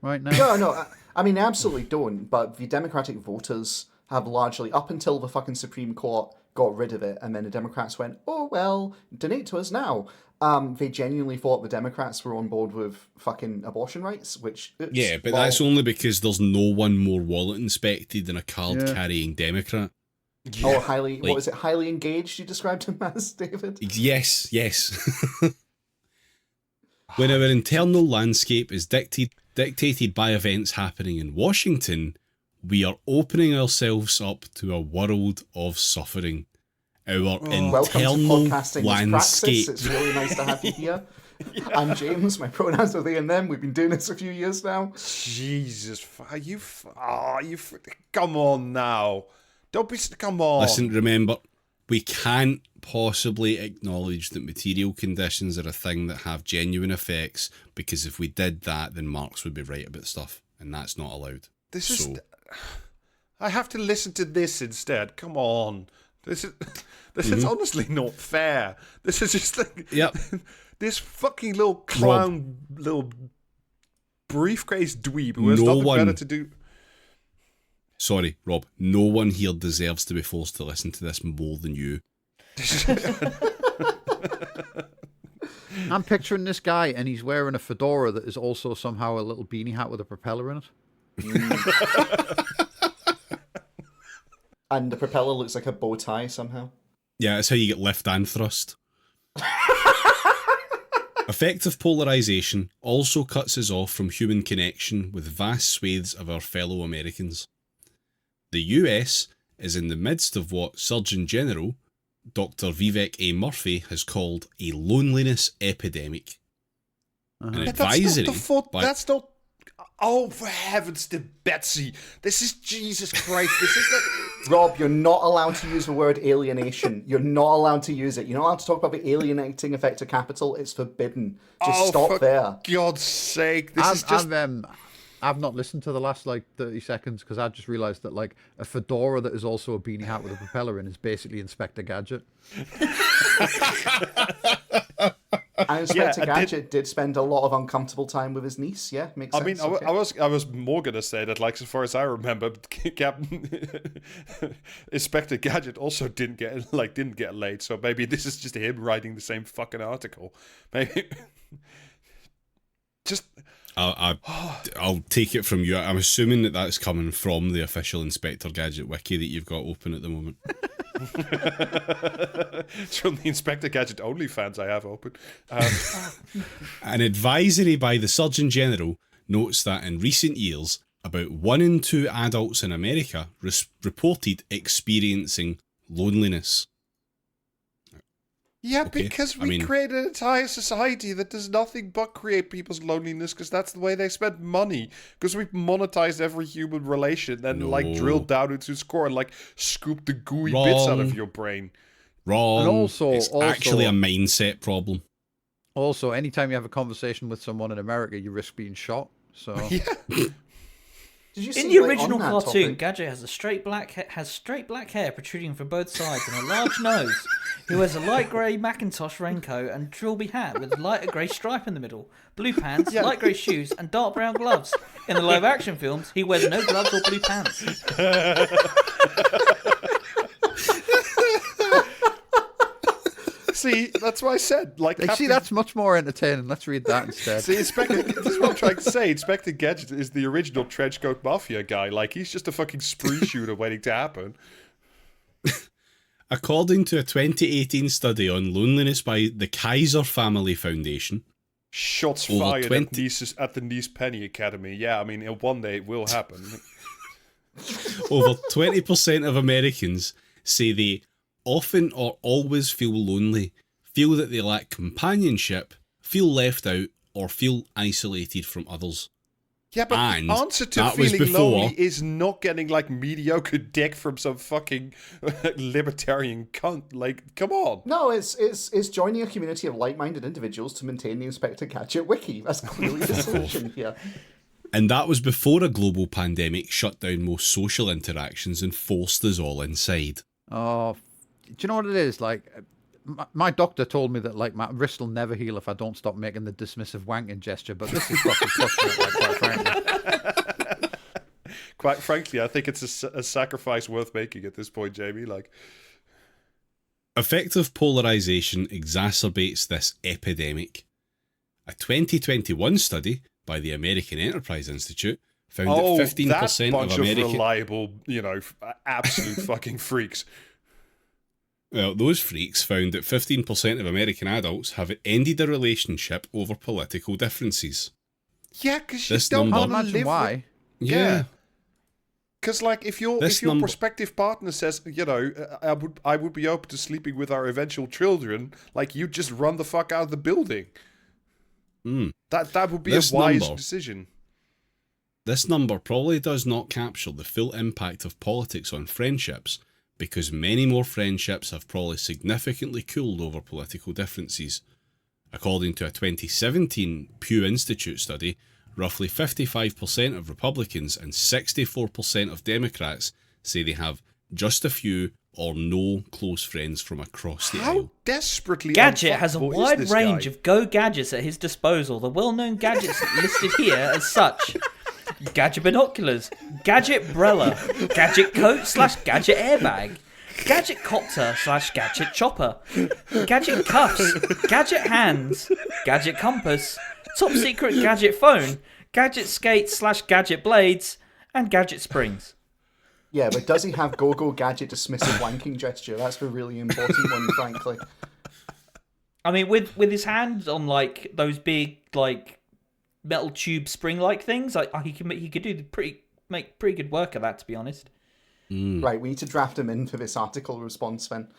right now. No. I mean, they absolutely don't. But the Democratic voters have largely, up until the fucking Supreme Court got rid of it, and then the Democrats went, oh, well, donate to us now. They genuinely thought the Democrats were on board with fucking abortion rights, which... Yeah, but that's only because there's no one more wallet inspected than a card-carrying Democrat. Yeah. Oh, what was it, highly engaged you described him as, David? Yes. When our internal landscape is dictated by events happening in Washington, we are opening ourselves up to a world of suffering. Our internal landscape. It's really nice to have you here. I'm James. My pronouns are they and them. We've been doing this a few years now. Jesus, come on now. Don't be, come on. Listen, remember, we can't possibly acknowledge that material conditions are a thing that have genuine effects, because if we did that, then Marx would be right about stuff, and that's not allowed. I have to listen to this instead. Come on. This is honestly not fair. This is just like, this fucking little clown, little briefcase dweeb who has nothing better to do. Sorry, Rob. No one here deserves to be forced to listen to this more than you. I'm picturing this guy, and he's wearing a fedora that is also somehow a little beanie hat with a propeller in it. And the propeller looks like a bow tie somehow. Yeah, that's how you get lift and thrust. Effective polarisation also cuts us off from human connection with vast swathes of our fellow Americans. The US is in the midst of what Surgeon General Dr. Vivek A. Murphy has called a loneliness epidemic. An advisory... That's not... Oh, for heavens to Betsy. This is Jesus Christ. This is the... Rob, you're not allowed to use the word alienation. You're not allowed to use it. You're not allowed to talk about the alienating effect of capital. It's forbidden. Just stop there. For God's sake. This is just... I've not listened to the last 30 seconds because I just realised that a fedora that is also a beanie hat with a propeller in is basically Inspector Gadget. And Inspector Gadget did spend a lot of uncomfortable time with his niece. Yeah, makes sense. I mean, okay. I was more gonna say that, as far as I remember, Captain Inspector Gadget also didn't get laid. So maybe this is just him writing the same fucking article. Maybe just. I'll take it from you. I'm assuming that that's coming from the official Inspector Gadget wiki that you've got open at the moment. It's from the Inspector Gadget OnlyFans I have open. An advisory by the Surgeon General notes that in recent years, about 1 in 2 adults in America reported experiencing loneliness. Yeah, because we created an entire society that does nothing but create people's loneliness, because that's the way they spend money. Because we've monetized every human relation and drilled down into its core and scooped the gooey bits out of your brain. Wrong. And also, it's actually a mindset problem. Also, anytime you have a conversation with someone in America, you risk being shot. So yeah. Did you see, in the original cartoon, topic? Gadget has straight black hair protruding from both sides and a large nose. He wears a light grey Macintosh raincoat and trilby hat with a lighter grey stripe in the middle, blue pants, light grey shoes, and dark brown gloves. In the live-action films, he wears no gloves or blue pants. See, that's what I said. See, that's much more entertaining. Let's read that instead. See, this is what I'm trying to say. Inspector Gadget is the original trenchcoat mafia guy. He's just a fucking spree shooter waiting to happen. According to a 2018 study on loneliness by the Kaiser Family Foundation, shots fired at the Nice Penny Academy. Yeah, I mean, one day it will happen. Over 20% of Americans say they often or always feel lonely, feel that they lack companionship, feel left out, or feel isolated from others. Yeah, but the answer to feeling lonely is not getting mediocre dick from some fucking libertarian cunt. Come on. No, it's joining a community of like-minded individuals to maintain the Inspector Gadget wiki. That's clearly the solution here. And that was before a global pandemic shut down most social interactions and forced us all inside. Oh, do you know what it is? My doctor told me that my wrist will never heal if I don't stop making the dismissive wanking gesture, but this is fucking pushing it, quite frankly. Quite frankly, I think it's a sacrifice worth making at this point, Jamie. Effective polarisation exacerbates this epidemic. A 2021 study by the American Enterprise Institute found that 15% bunch of American... reliable, absolute fucking freaks. Well, those freaks found that 15% of American adults have ended a relationship over political differences. Yeah, because you don't want to live why. Yeah. Because, if your prospective partner says, I would be open to sleeping with our eventual children, you just run the fuck out of the building. That would be This a wise number- decision. This number probably does not capture the full impact of politics on friendships, because many more friendships have probably significantly cooled over political differences. According to a 2017 Pew Institute study, roughly 55% of Republicans and 64% of Democrats say they have just a few or no close friends from across the How aisle. desperately Gadget has a unfuckable is wide this range guy? of Go gadgets at his disposal. The well-known gadgets listed here as such: Gadget binoculars, Gadget brella, Gadget coat / Gadget airbag, Gadget copter / Gadget chopper, Gadget cuffs, Gadget hands, Gadget compass, top secret Gadget phone, Gadget skates / Gadget blades, and Gadget springs. Yeah, but does he have go-go gadget dismissive wanking gesture? That's the really important one, frankly. I mean, with his hands on like those big like metal tube spring-like things, he could make pretty good work of that, to be honest. Right, we need to draft him in for this article response then.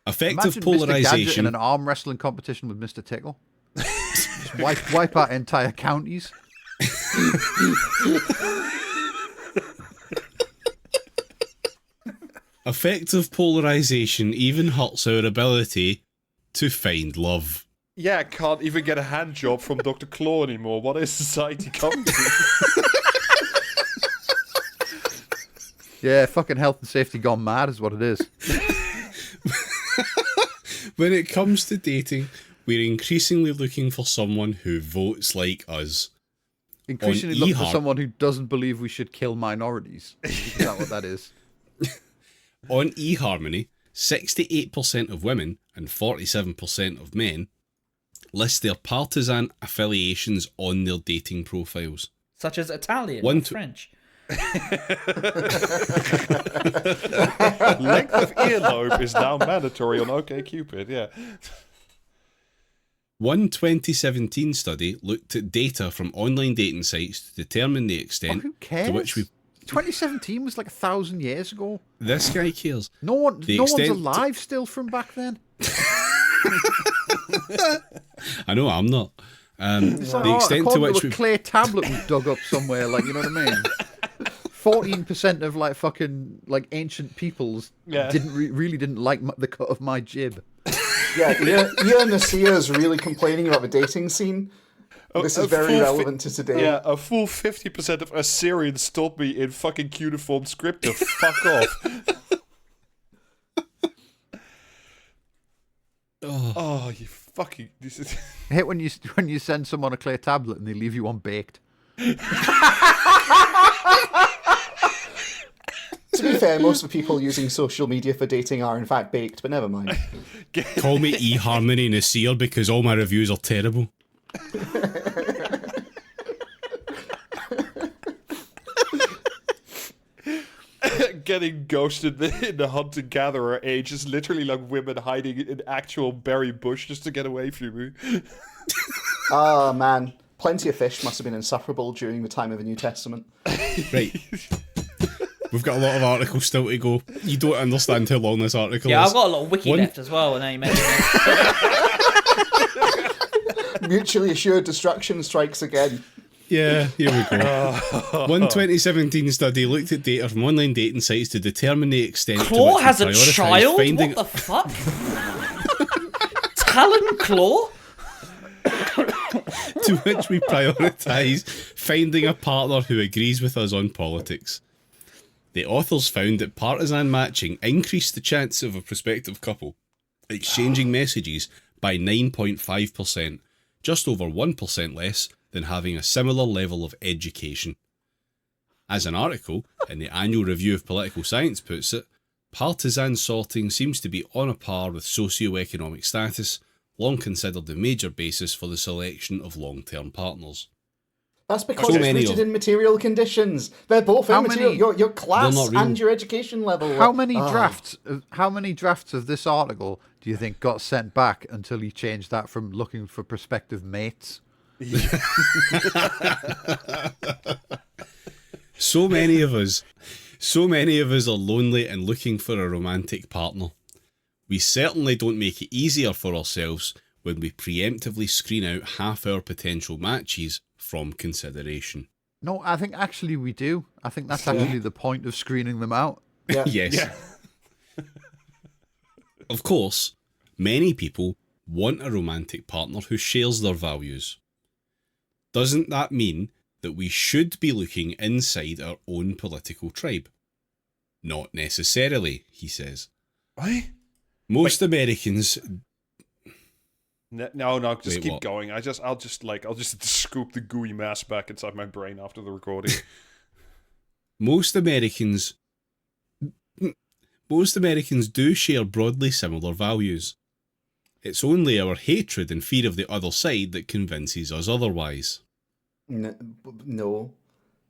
Effective Imagine Mr. Gadget in polarisation. an arm wrestling competition with Mr. Tickle. Just wipe out entire counties. Effective polarisation even hurts our ability to find love. Yeah, can't even get a hand job from Dr. Claw anymore. What is society come to? Yeah, fucking health and safety gone mad is what it is. When it comes to dating, we're increasingly looking for someone who votes like us. Increasingly On looking for eHeart- someone who doesn't believe we should kill minorities. Is that what that is? On eHarmony, 68% of women and 47% of men list their partisan affiliations on their dating profiles. Such as Italian One or to- French. Length of earlobe is now mandatory on OkCupid, yeah. One 2017 study looked at data from online dating sites to determine the Oh, extent who cares? to which we... 2017 was like 1,000 years ago. This guy cares. No one's extent- alive still from back then. I know I'm not. It's like, The extent to according which a we... clay tablet we dug up somewhere, like, you know what I mean? 14% of like fucking like ancient peoples really didn't like the cut of my jib. Yeah, Ian Nasir is really complaining about the dating scene. This is very relevant to today. Yeah, a full 50% of Assyrians told me in fucking cuneiform script to fuck off. Oh, you fucking... This is... I hate when you send someone a clay tablet and they leave you unbaked. To be fair, most of the people using social media for dating are in fact baked, but never mind. Call me eHarmony Nasir because all my reviews are terrible. Getting ghosted in the hunter-gatherer age is literally like women hiding in actual berry bush just to get away from you. Oh man, plenty of fish must have been insufferable during the time of the New Testament. Right. We've got a lot of articles still to go. You don't understand how long this article Yeah, is. I've got a lot of wiki left as well, and now you mention it. Mutually assured destruction strikes again. Yeah, here we go. One 2017 study looked at data from online dating sites to determine the extent Claw to which has we a prioritise child? finding... What the fuck? Talon Claw? to which we prioritise finding a partner who agrees with us on politics. The authors found that partisan matching increased the chance of a prospective couple exchanging messages by 9.5%, just over 1% less than having a similar level of education. As an article in the Annual Review of Political Science puts it, partisan sorting seems to be on a par with socio-economic status, long considered the major basis for the selection of long-term partners. That's because So it's many rooted of- in material conditions. They're both How immaterial. many- Your class They're not real. and your education level. How many drafts of this article do you think got sent back until you changed that from looking for prospective mates? So many of us are lonely and looking for a romantic partner. We certainly don't make it easier for ourselves when we preemptively screen out half our potential matches from consideration. No, I think actually we do. I think that's actually the point of screening them out. Yeah. Yes. Yeah. Of course, many people want a romantic partner who shares their values. Doesn't that mean that we should be looking inside our own political tribe? Not necessarily, he says. What? Most Americans... No, just Wait, keep what? going. I'll just scoop the gooey mass back inside my brain after the recording. Most Americans do share broadly similar values. It's only our hatred and fear of the other side that convinces us otherwise. No.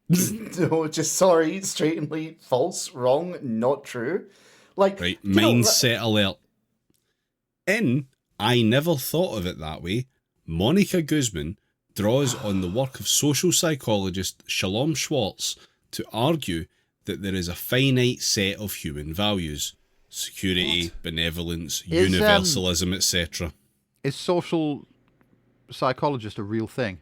No, just sorry, strately false, wrong, not true. Like, Right, you know, mindset alert. In I Never Thought of It That Way, Monica Guzman draws on the work of social psychologist Shalom Schwartz to argue that there is a finite set of human values. Security, benevolence, universalism, etc. Is social psychologist a real thing?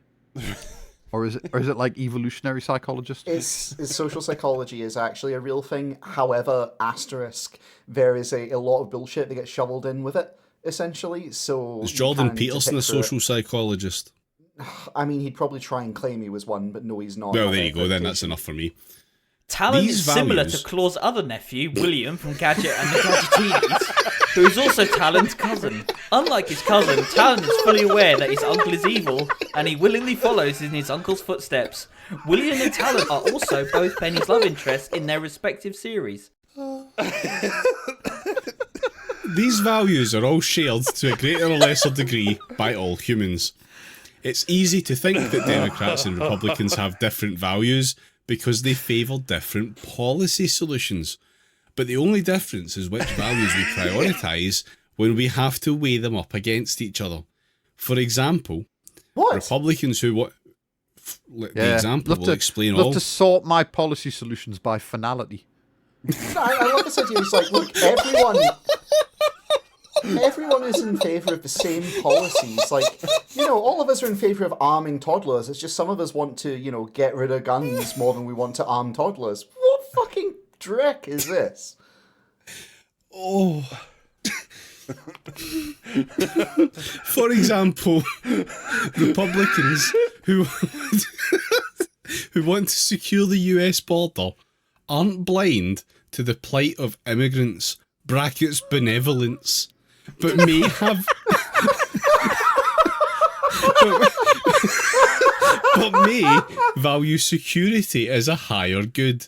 Or is it like evolutionary psychologist? It's social psychology is actually a real thing. However, asterisk, there is a lot of bullshit that gets shoveled in with it, essentially. So Is you Jordan kinda need to Peterson pick a through it. social psychologist? I mean, he'd probably try and claim he was one, but no, he's not. Well, Not there by you go, then that's accreditation. enough for me. Talon These is similar values- to Claw's other nephew, William from Gadget and the Gadgetinis, who is also Talon's cousin. Unlike his cousin, Talon is fully aware that his uncle is evil, and he willingly follows in his uncle's footsteps. William and Talon are also both Penny's love interests in their respective series. These values are all shared to a greater or lesser degree by all humans. It's easy to think that Democrats and Republicans have different values because they favour different policy solutions. But the only difference is which values we prioritise when we have to weigh them up against each other. For example, What? Republicans who want... The Yeah. example will explain love all. to sort my policy solutions by finality. I love this idea. It's like, look, everyone is in favour of the same policies. Like, all of us are in favour of arming toddlers. It's just some of us want to, get rid of guns more than we want to arm toddlers. What fucking dreck is this? Oh. For example, Republicans who want to secure the US border aren't blind to the plight of immigrants, brackets benevolence, but may have but may value security as a higher good.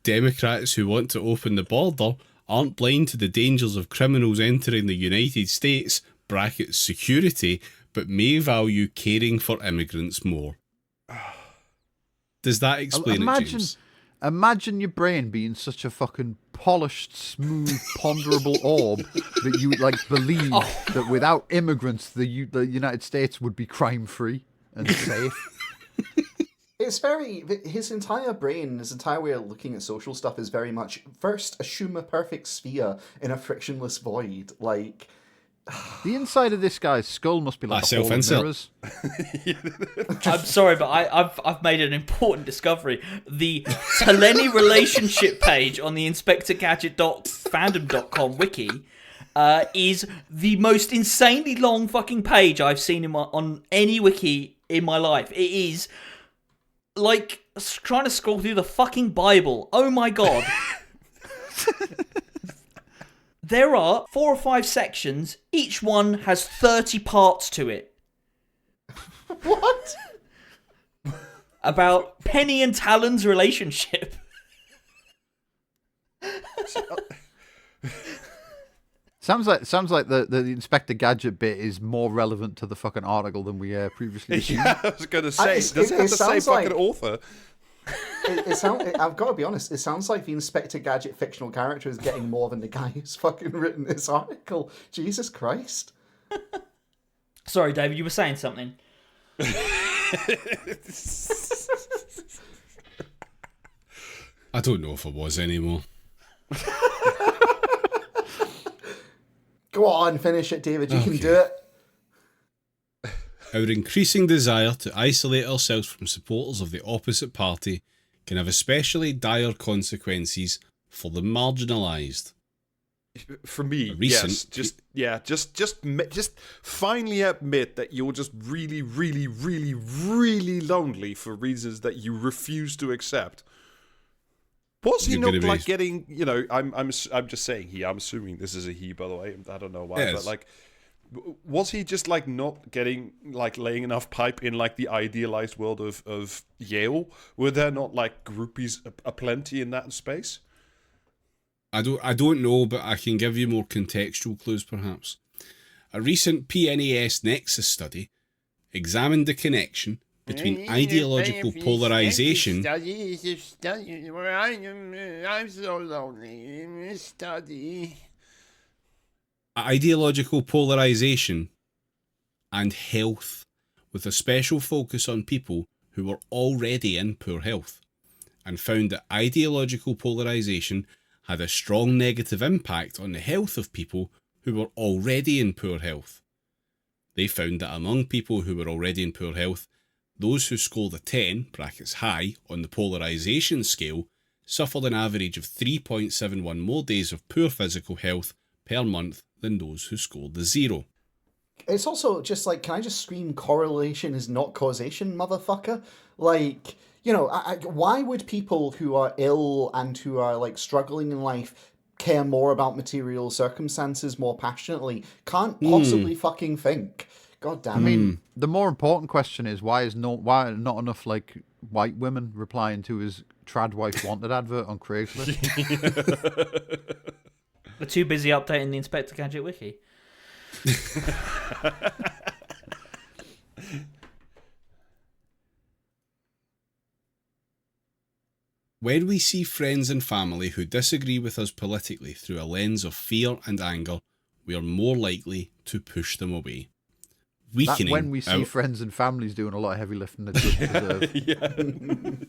Democrats who want to open the border aren't blind to the dangers of criminals entering the United States, brackets security, but may value caring for immigrants more. Does that explain it, James? Imagine your brain being such a fucking polished, smooth, ponderable orb that you would believe that without immigrants, the United States would be crime-free and safe. It's his entire brain, his entire way of looking at social stuff is very much, first, assume a perfect sphere in a frictionless void. Like, The inside of this guy's skull must be like a hall of mirrors. I'm sorry, but I've made an important discovery. The Taleni relationship page on the InspectorGadget.fandom.com wiki is the most insanely long fucking page I've seen on any wiki in my life. It is like trying to scroll through the fucking Bible. Oh my god. There are 4 or 5 sections. Each one has 30 parts to it. what? About Penny and Talon's relationship. Sounds like the Inspector Gadget bit is more relevant to the fucking article than we previously assumed. Yeah, I was going to say, does it have to say sounds fucking like- author? I've got to be honest, it sounds like the Inspector Gadget fictional character is getting more than the guy who's fucking written this article. Jesus Christ. Sorry, David, you were saying something. I don't know if I was anymore. Go on, finish it, David. You can do it. Our increasing desire to isolate ourselves from supporters of the opposite party can have especially dire consequences for the marginalised. For me, recent- just finally admit that you're just really, really, really, really lonely for reasons that you refuse to accept. Was he not like getting? You know, I'm just saying he. I'm assuming this is a he, by the way. I don't know why, Yes. but like, was he just like not getting like laying enough pipe in like the idealized world of Yale? Were there not like groupies aplenty in that space? I don't know, but I can give you more contextual clues perhaps. A recent PNAS Nexus study examined the connection between ideological polarisation. I'm so lonely. Study. Ideological polarisation and health, with a special focus on people who were already in poor health, and found that ideological polarisation had a strong negative impact on the health of people who were already in poor health. They found that among people who were already in poor health, those who scored a 10 (brackets high) on the polarisation scale suffered an average of 3.71 more days of poor physical health per month than those who scored the 0. It's also just like, can I just scream correlation is not causation, motherfucker? Like, you know, why would people who are ill and who are like struggling in life care more about material circumstances more passionately? Can't possibly fucking think. God damn it. I mean, the more important question is why not enough like white women replying to his trad wife wanted advert on Craigslist? We're too busy updating the Inspector Gadget wiki. When we see friends and family who disagree with us politically through a lens of fear and anger, we are more likely to push them away. Weakening When we see friends and families doing a lot of heavy lifting that don't deserve.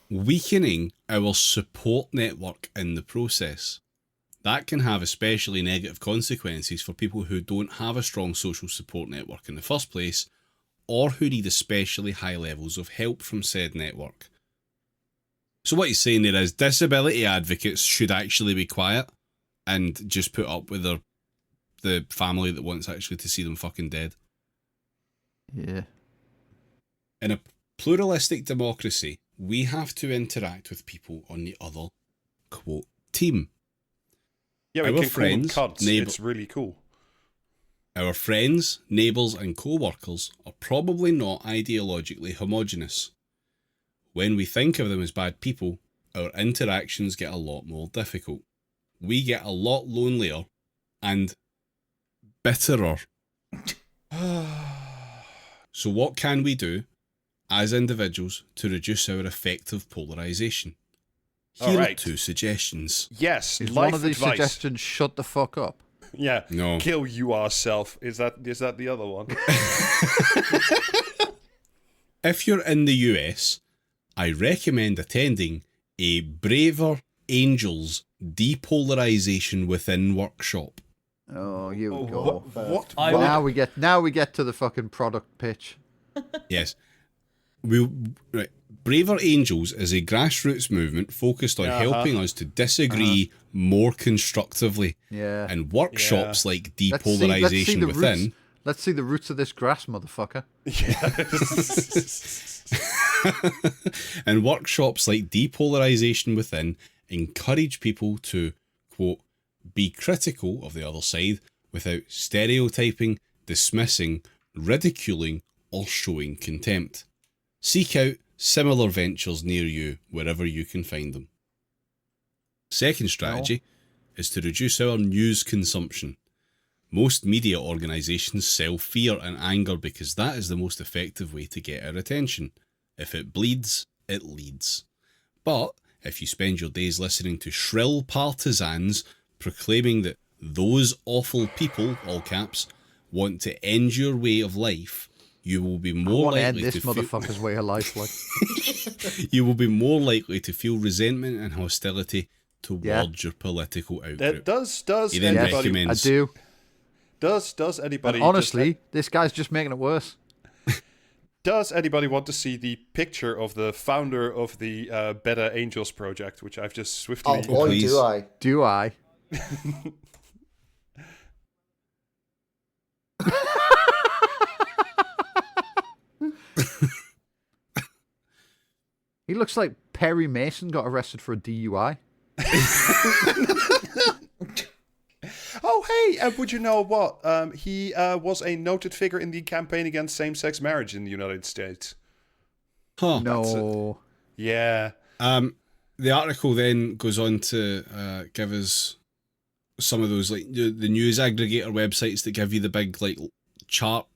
Weakening our support network in the process. That can have especially negative consequences for people who don't have a strong social support network in the first place, or who need especially high levels of help from said network. So what he's saying there is disability advocates should actually be quiet and just put up with the family that wants actually to see them fucking dead. Yeah. In a pluralistic democracy, we have to interact with people on the other, quote, team. Yeah, we Our can friends, call them cunts. It's really cool. Our friends, neighbours and co-workers are probably not ideologically homogenous. When we think of them as bad people, our interactions get a lot more difficult. We get a lot lonelier and bitterer. So what can we do as individuals to reduce our effective polarisation? Here are 2 suggestions. Yes, Is life one of these advice. suggestions shut the fuck up? Yeah. No. Kill you ourself. Is that the other one? If you're in the US, I recommend attending a Braver Angels Depolarization Within workshop. Oh, you go. What? Now we get to the fucking product pitch. Yes. Braver Angels is a grassroots movement focused on helping us to disagree more constructively. Yeah. And workshops like Let's see Depolarization the Within. roots. Let's see the roots of this grass, motherfucker. And workshops like Depolarization Within encourage people to, quote, be critical of the other side without stereotyping, dismissing, ridiculing, or showing contempt. Seek out similar ventures near you wherever you can find them. Second strategy is to reduce our news consumption. Most media organisations sell fear and anger because that is the most effective way to get our attention. If it bleeds, it leads. But if you spend your days listening to shrill partisans proclaiming that those awful people, all caps, want to end your way of life, you will be more likely this to motherfucker's way of life. Like, you will be more likely to feel resentment and hostility towards your political outgroup. Does He then anybody? recommends, I do. Does anybody? And honestly, this guy's just making it worse. Does anybody want to see the picture of the founder of the Better Angels project, which I've just swiftly... Oh boy, please. do I. Do I? He looks like Perry Mason got arrested for a DUI. Oh, hey, would you know what? He was a noted figure in the campaign against same-sex marriage in the United States. Huh. No. Yeah. The article then goes on to give us some of those, like, the news aggregator websites that give you the big, like, chart,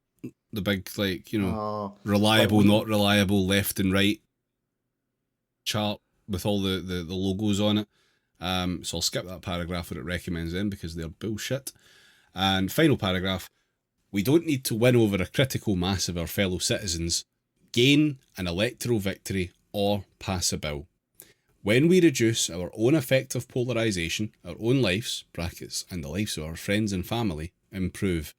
the big, like, you know, reliable, like not reliable, left and right chart with all the logos on it. So I'll skip that paragraph where it recommends them because they're bullshit. And final paragraph, we don't need to win over a critical mass of our fellow citizens, gain an electoral victory, or pass a bill. When we reduce our own effective polarisation, our own lives, brackets, and the lives of our friends and family, improve.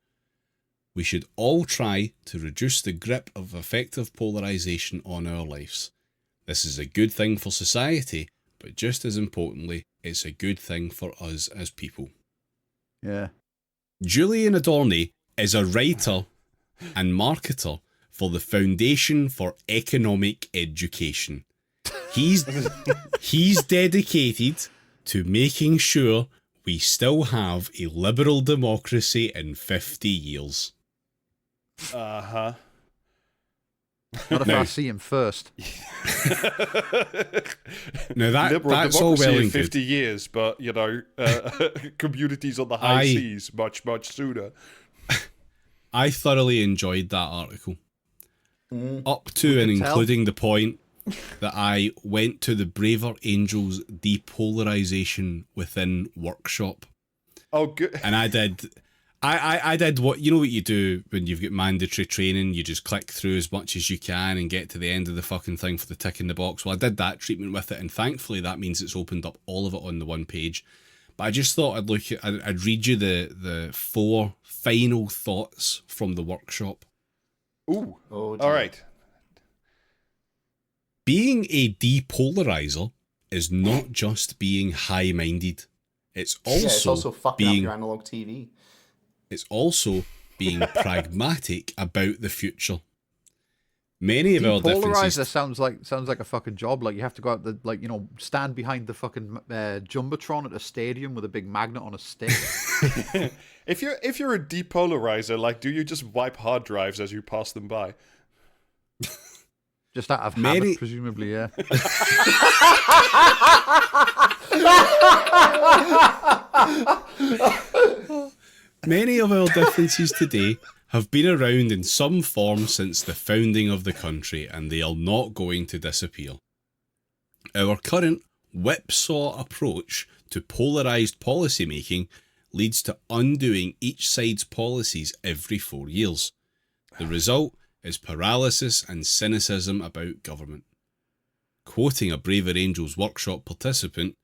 We should all try to reduce the grip of effective polarisation on our lives. This is a good thing for society, but just as importantly, it's a good thing for us as people. Yeah. Julian Adorney is a writer and marketer for the Foundation for Economic Education. He's dedicated to making sure we still have a liberal democracy in 50 years. Uh-huh. Not if I see him first. Now Liberal that's all democracy well in and 50 good. years, but, you know, communities on the high seas much, much sooner. I thoroughly enjoyed that article. Up to and can tell. including the point that I went to the Braver Angels depolarization within workshop. Oh, good. And I did what, you know what you do when you've got mandatory training, you just click through as much as you can and get to the end of the fucking thing for the tick in the box. Well, I did that treatment with it, and thankfully that means it's opened up all of it on the one page. But I just thought I'd read you the 4 final thoughts from the workshop. Ooh. Oh, All right. Being a depolarizer is not just being high-minded. It's also fucking being up your analog TV. It's also being pragmatic about the future. Many of our differences. Depolarizer sounds like a fucking job. Like you have to go out stand behind the fucking jumbotron at a stadium with a big magnet on a stick. If you're a depolarizer, like, do you just wipe hard drives as you pass them by? Just out of habit, presumably, yeah. Many of our differences today have been around in some form since the founding of the country, and they are not going to disappear. Our current whipsaw approach to polarised policy making leads to undoing each side's policies every 4 years. The result is paralysis and cynicism about government. Quoting a Braver Angels workshop participant,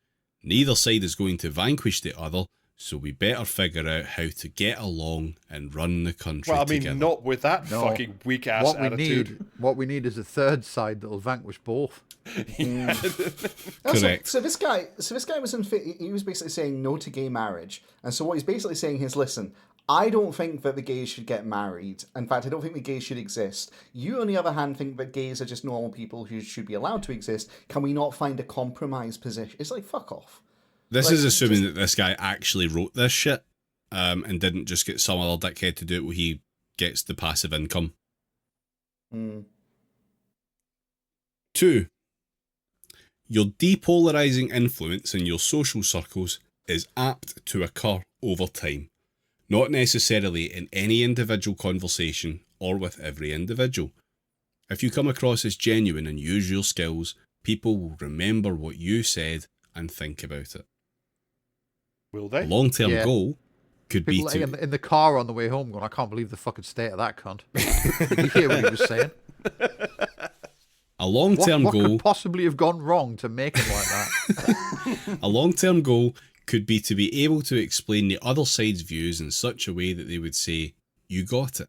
neither side is going to vanquish the other, so we better figure out how to get along and run the country together. Well, I mean, not with that fucking weak-ass attitude. What we need is a third side that'll vanquish both. Correct. So this guy was he was basically saying no to gay marriage, and so what he's basically saying is, listen, I don't think that the gays should get married. In fact, I don't think the gays should exist. You, on the other hand, think that gays are just normal people who should be allowed to exist. Can we not find a compromise position? It's like, fuck off. This is assuming that this guy actually wrote this shit and didn't just get some other dickhead to do it where he gets the passive income. 2. Your depolarizing influence in your social circles is apt to occur over time, not necessarily in any individual conversation or with every individual. If you come across as genuine and use your skills, people will remember what you said and think about it. Will they? A long-term goal could People be to... in the car on the way home going, I can't believe the fucking state of that cunt. Did you hear what he was saying? A long-term what goal... could possibly have gone wrong to make him like that? A long-term goal could be to be able to explain the other side's views in such a way that they would say, you got it.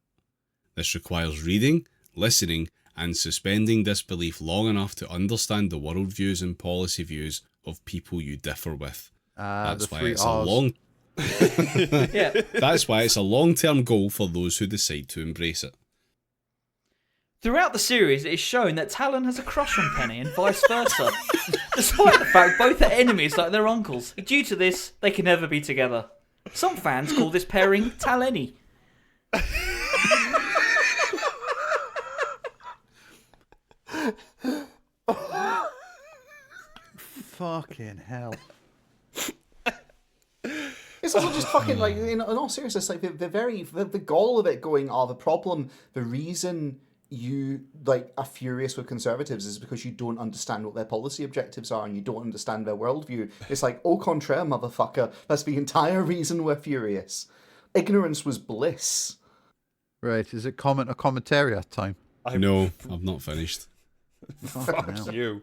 This requires reading, listening, and suspending disbelief long enough to understand the worldviews and policy views of people you differ with. That's why it's a long. Yeah. That's why it's a long-term goal for those who decide to embrace it. Throughout the series, it is shown that Talon has a crush on Penny and vice versa, despite the fact both are enemies like their uncles. Due to this, they can never be together. Some fans call this pairing Taleni. Fucking hell. It's also just fucking like, in all seriousness, like the goal of it going, the problem, the reason you like are furious with conservatives is because you don't understand what their policy objectives are and you don't understand their worldview. It's like, au contraire, motherfucker. That's the entire reason we're furious. Ignorance was bliss. Right, is it comment or commentary time? No, I've not finished. Fuck you.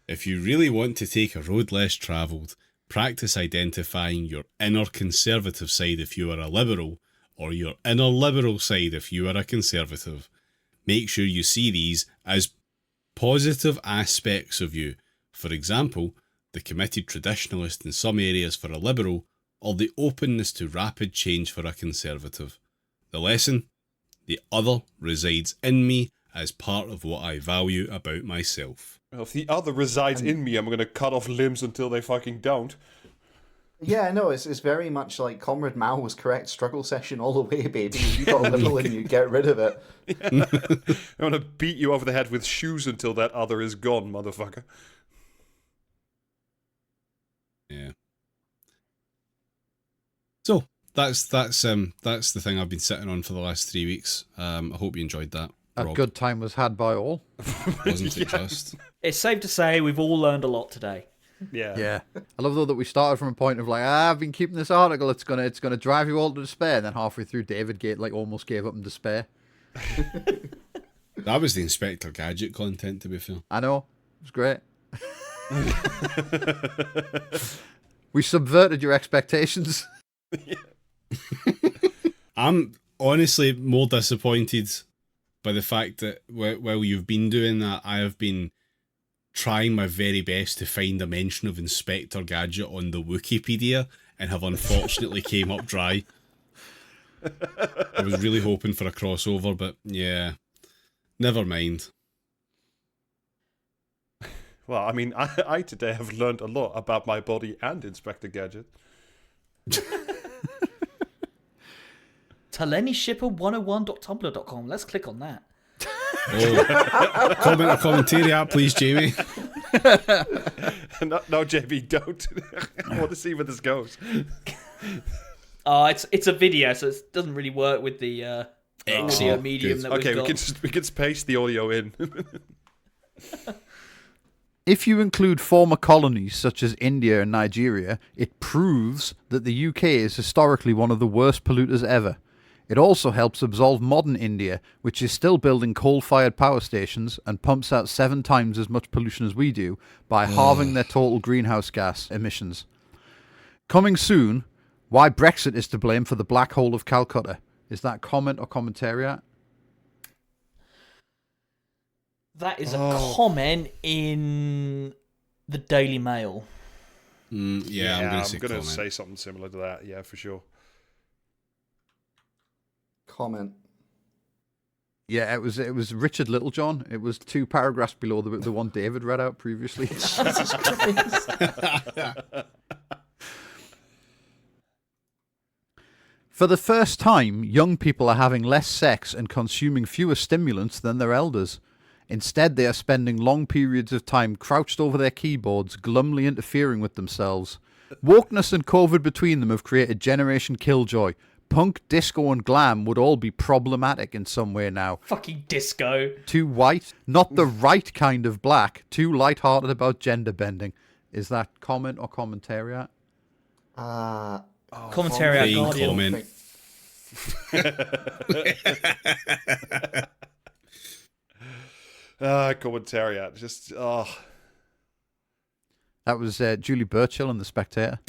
If you really want to take a road less travelled, practice identifying your inner conservative side if you are a liberal, or your inner liberal side if you are a conservative. Make sure you see these as positive aspects of you. For example, the committed traditionalist in some areas for a liberal, or the openness to rapid change for a conservative. The lesson? The other resides in me as part of what I value about myself. Well, if the other resides in me, I'm going to cut off limbs until they fucking don't. Yeah, no, it's very much like Comrade Mao was correct. Struggle session all the way, baby. If you got a little in you, get rid of it. Yeah. I'm going to beat you over the head with shoes until that other is gone, motherfucker. Yeah. So that's the thing I've been sitting on for the last 3 weeks. I hope you enjoyed that. A Rob. good time was had by all. Wasn't it just? It's safe to say we've all learned a lot today. Yeah. Yeah. I love though that we started from a point of like, I've been keeping this article, it's gonna drive you all to despair, and then halfway through David almost gave up in despair. That was the Inspector Gadget content, to be fair. I know. It was great. We subverted your expectations. I'm honestly more disappointed by the fact that while you've been doing that, I have been trying my very best to find a mention of Inspector Gadget on the Wikipedia and have unfortunately came up dry. I was really hoping for a crossover, but yeah, never mind. Well, I mean, I today have learned a lot about my body and Inspector Gadget. TaleniShipper101.tumblr.com. Let's click on that. Oh. Comment or commentary app, please, Jamie. No, JB, don't. I want to see where this goes. It's a video, so it doesn't really work with the audio medium that we've got. Okay, we can paste the audio in. If you include former colonies such as India and Nigeria, it proves that the UK is historically one of the worst polluters ever. It also helps absolve modern India, which is still building coal-fired power stations and pumps out 7 times as much pollution as we do, by halving their total greenhouse gas emissions. Coming soon, why Brexit is to blame for the black hole of Calcutta. Is that comment or commentary? That is a comment in the Daily Mail. Yeah, I'm going to say something similar to that. Yeah, for sure. Comment. Yeah, it was Richard Littlejohn. It was 2 paragraphs below the one David read out previously. Jesus Christ. For the first time, young people are having less sex and consuming fewer stimulants than their elders. Instead, they are spending long periods of time crouched over their keyboards, glumly interfering with themselves. Wokeness and COVID between them have created Generation Killjoy. Punk, disco and glam would all be problematic in some way now. Fucking disco. Too white, not the right kind of black, too light-hearted about gender bending. Is that comment or commentary? Commentary at Guardian. Comment. Commentary just That was Julie Burchill in The Spectator.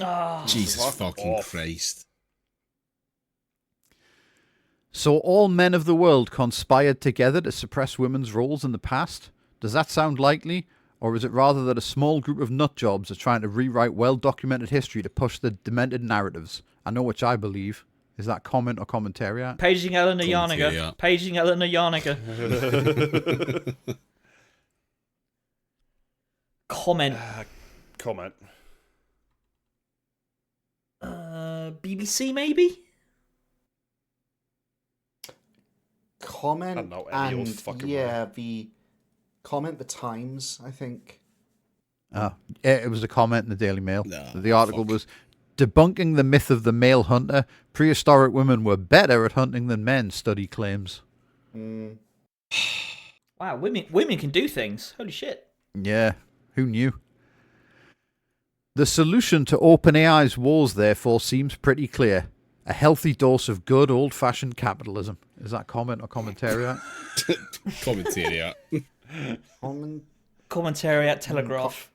Jesus fucking Christ. So all men of the world conspired together to suppress women's roles in the past? Does that sound likely? Or is it rather that a small group of nutjobs are trying to rewrite well-documented history to push the demented narratives? I know which I believe. Is that comment or commentary? Paging Eleanor Commentary, Yarniger. Paging Eleanor Yarniger. Comment. Comment. BBC maybe? Comment I don't know any old and fucking the comment, the Times, I think. It was a comment in the Daily Mail. Nah, The article was debunking the myth of the male hunter. Prehistoric women were better at hunting than men, study claims. Wow, women can do things. Holy shit. Yeah, who knew? The solution to OpenAI's woes, therefore, seems pretty clear. A healthy dose of good old-fashioned capitalism. Is that comment or commentary? Commentary. Commentary at Telegraph.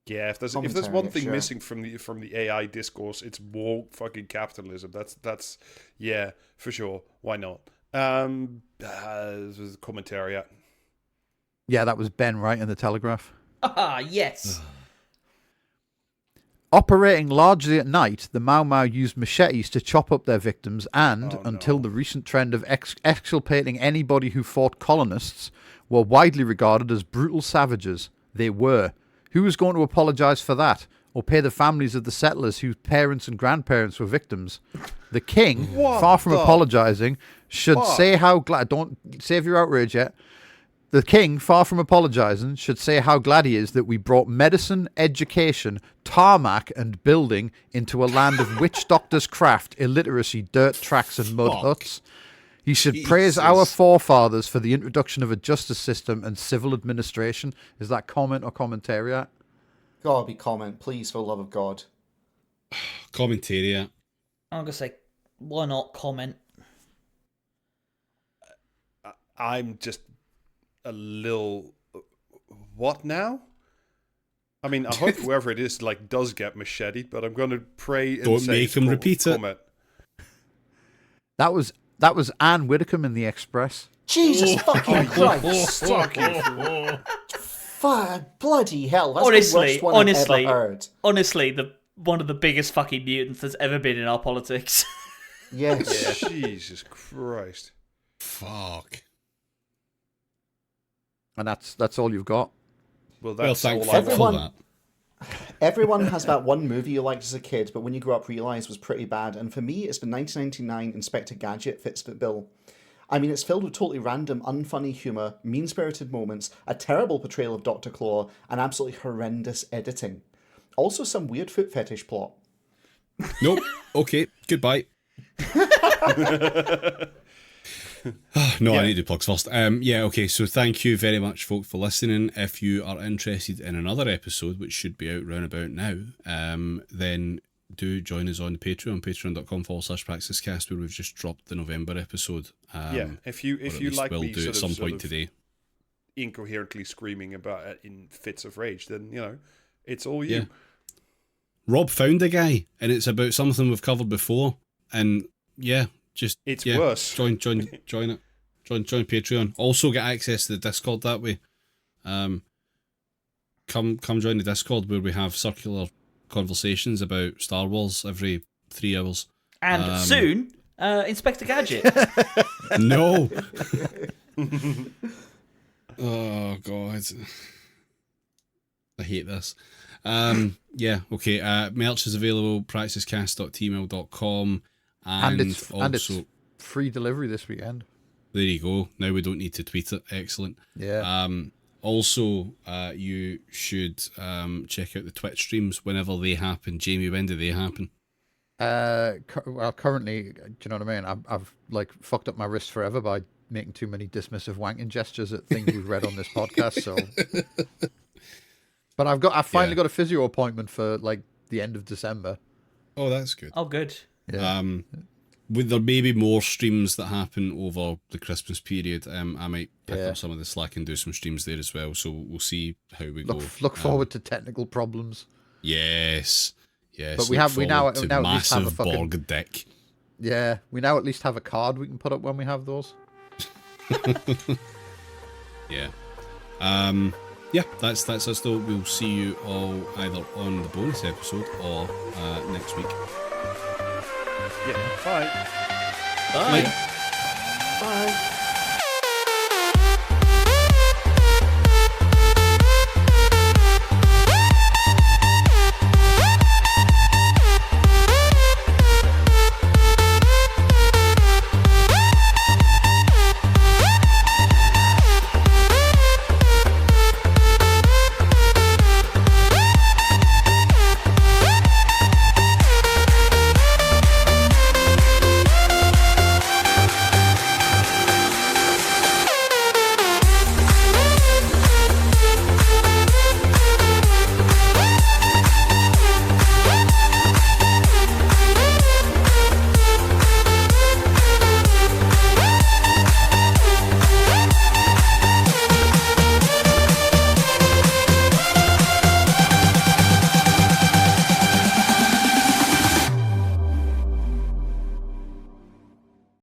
Yeah, if there's Commentary, one thing sure. missing from the AI discourse, it's more fucking capitalism. That's yeah, for sure. Why not? This was commentary. Yeah, that was Ben Wright in the Telegraph. Ah, yes. Operating largely at night, the Mau Mau used machetes to chop up their victims and, until the recent trend of exculpating anybody who fought colonists, were widely regarded as brutal savages. They were. Who was going to apologise for that? Or pay the families of the settlers whose parents and grandparents were victims? The king, far from apologising, should say how glad... Don't save your outrage yet. The king, far from apologising, should say how glad he is that we brought medicine, education, tarmac and building into a land of witch doctors' craft, illiteracy, dirt tracks and mud huts. He should praise our forefathers for the introduction of a justice system and civil administration. Is that comment or commentary? Gotta be comment, please, for the love of God. Commentary. I'm going to say, why not comment? I'm just a little... What now? I mean, I hope whoever it is does get macheted, but I'm going to pray and Don't say make him repeat it. comment. That was Anne Widdecombe in The Express. Jesus fucking Christ! Bloody hell! That's the worst one I've ever heard. Honestly, one of the biggest fucking mutants there's ever been in our politics. Yes. Yeah, Jesus Christ. Fuck. And that's all you've got. Well, that's Thank all I fuck want. for that. Everyone has that one movie you liked as a kid, but when you grow up realise was pretty bad. And for me, it's the 1999 Inspector Gadget fits the bill. I mean, it's filled with totally random, unfunny humour, mean-spirited moments, a terrible portrayal of Dr. Claw, and absolutely horrendous editing. Also some weird foot fetish plot. Nope. Okay. Goodbye. No, I need to do plugs first. Okay, so thank you very much, folk, for listening. If you are interested in another episode, which should be out round about now, then do join us on Patreon, patreon.com/praxiscast, where we've just dropped the November episode. If you like we'll me do at some point today. Incoherently screaming about it in fits of rage, then, it's all you. Yeah. Rob found a guy, and it's about something we've covered before, and it's worse. Join it. Join Patreon. Also get access to the Discord that way. Come join the Discord where we have circular conversations about Star Wars every 3 hours. And soon, Inspector Gadget. No. Oh God. I hate this. Merch is available, praxiscast.tmail.com. And it's free delivery this weekend. There you go. Now we don't need to tweet it. Excellent. Yeah. Also, you should check out the Twitch streams whenever they happen. Jamie, when do they happen? Well, currently, do you know what I mean? I've fucked up my wrist forever by making too many dismissive wanking gestures at things we've read on this podcast. So, but I've finally got a physio appointment for the end of December. Oh, that's good. Oh, good. Yeah. There may be more streams that happen over the Christmas period. I might pick up some of the slack and do some streams there as well. So we'll see how we go. Look forward to technical problems. Yes. But we now at least have a massive fucking Borg dick. Yeah, we now at least have a card we can put up when we have those. Yeah. Yeah, that's us though. We'll see you all either on the bonus episode or next week. Yeah, bye. Bye. Bye. Bye.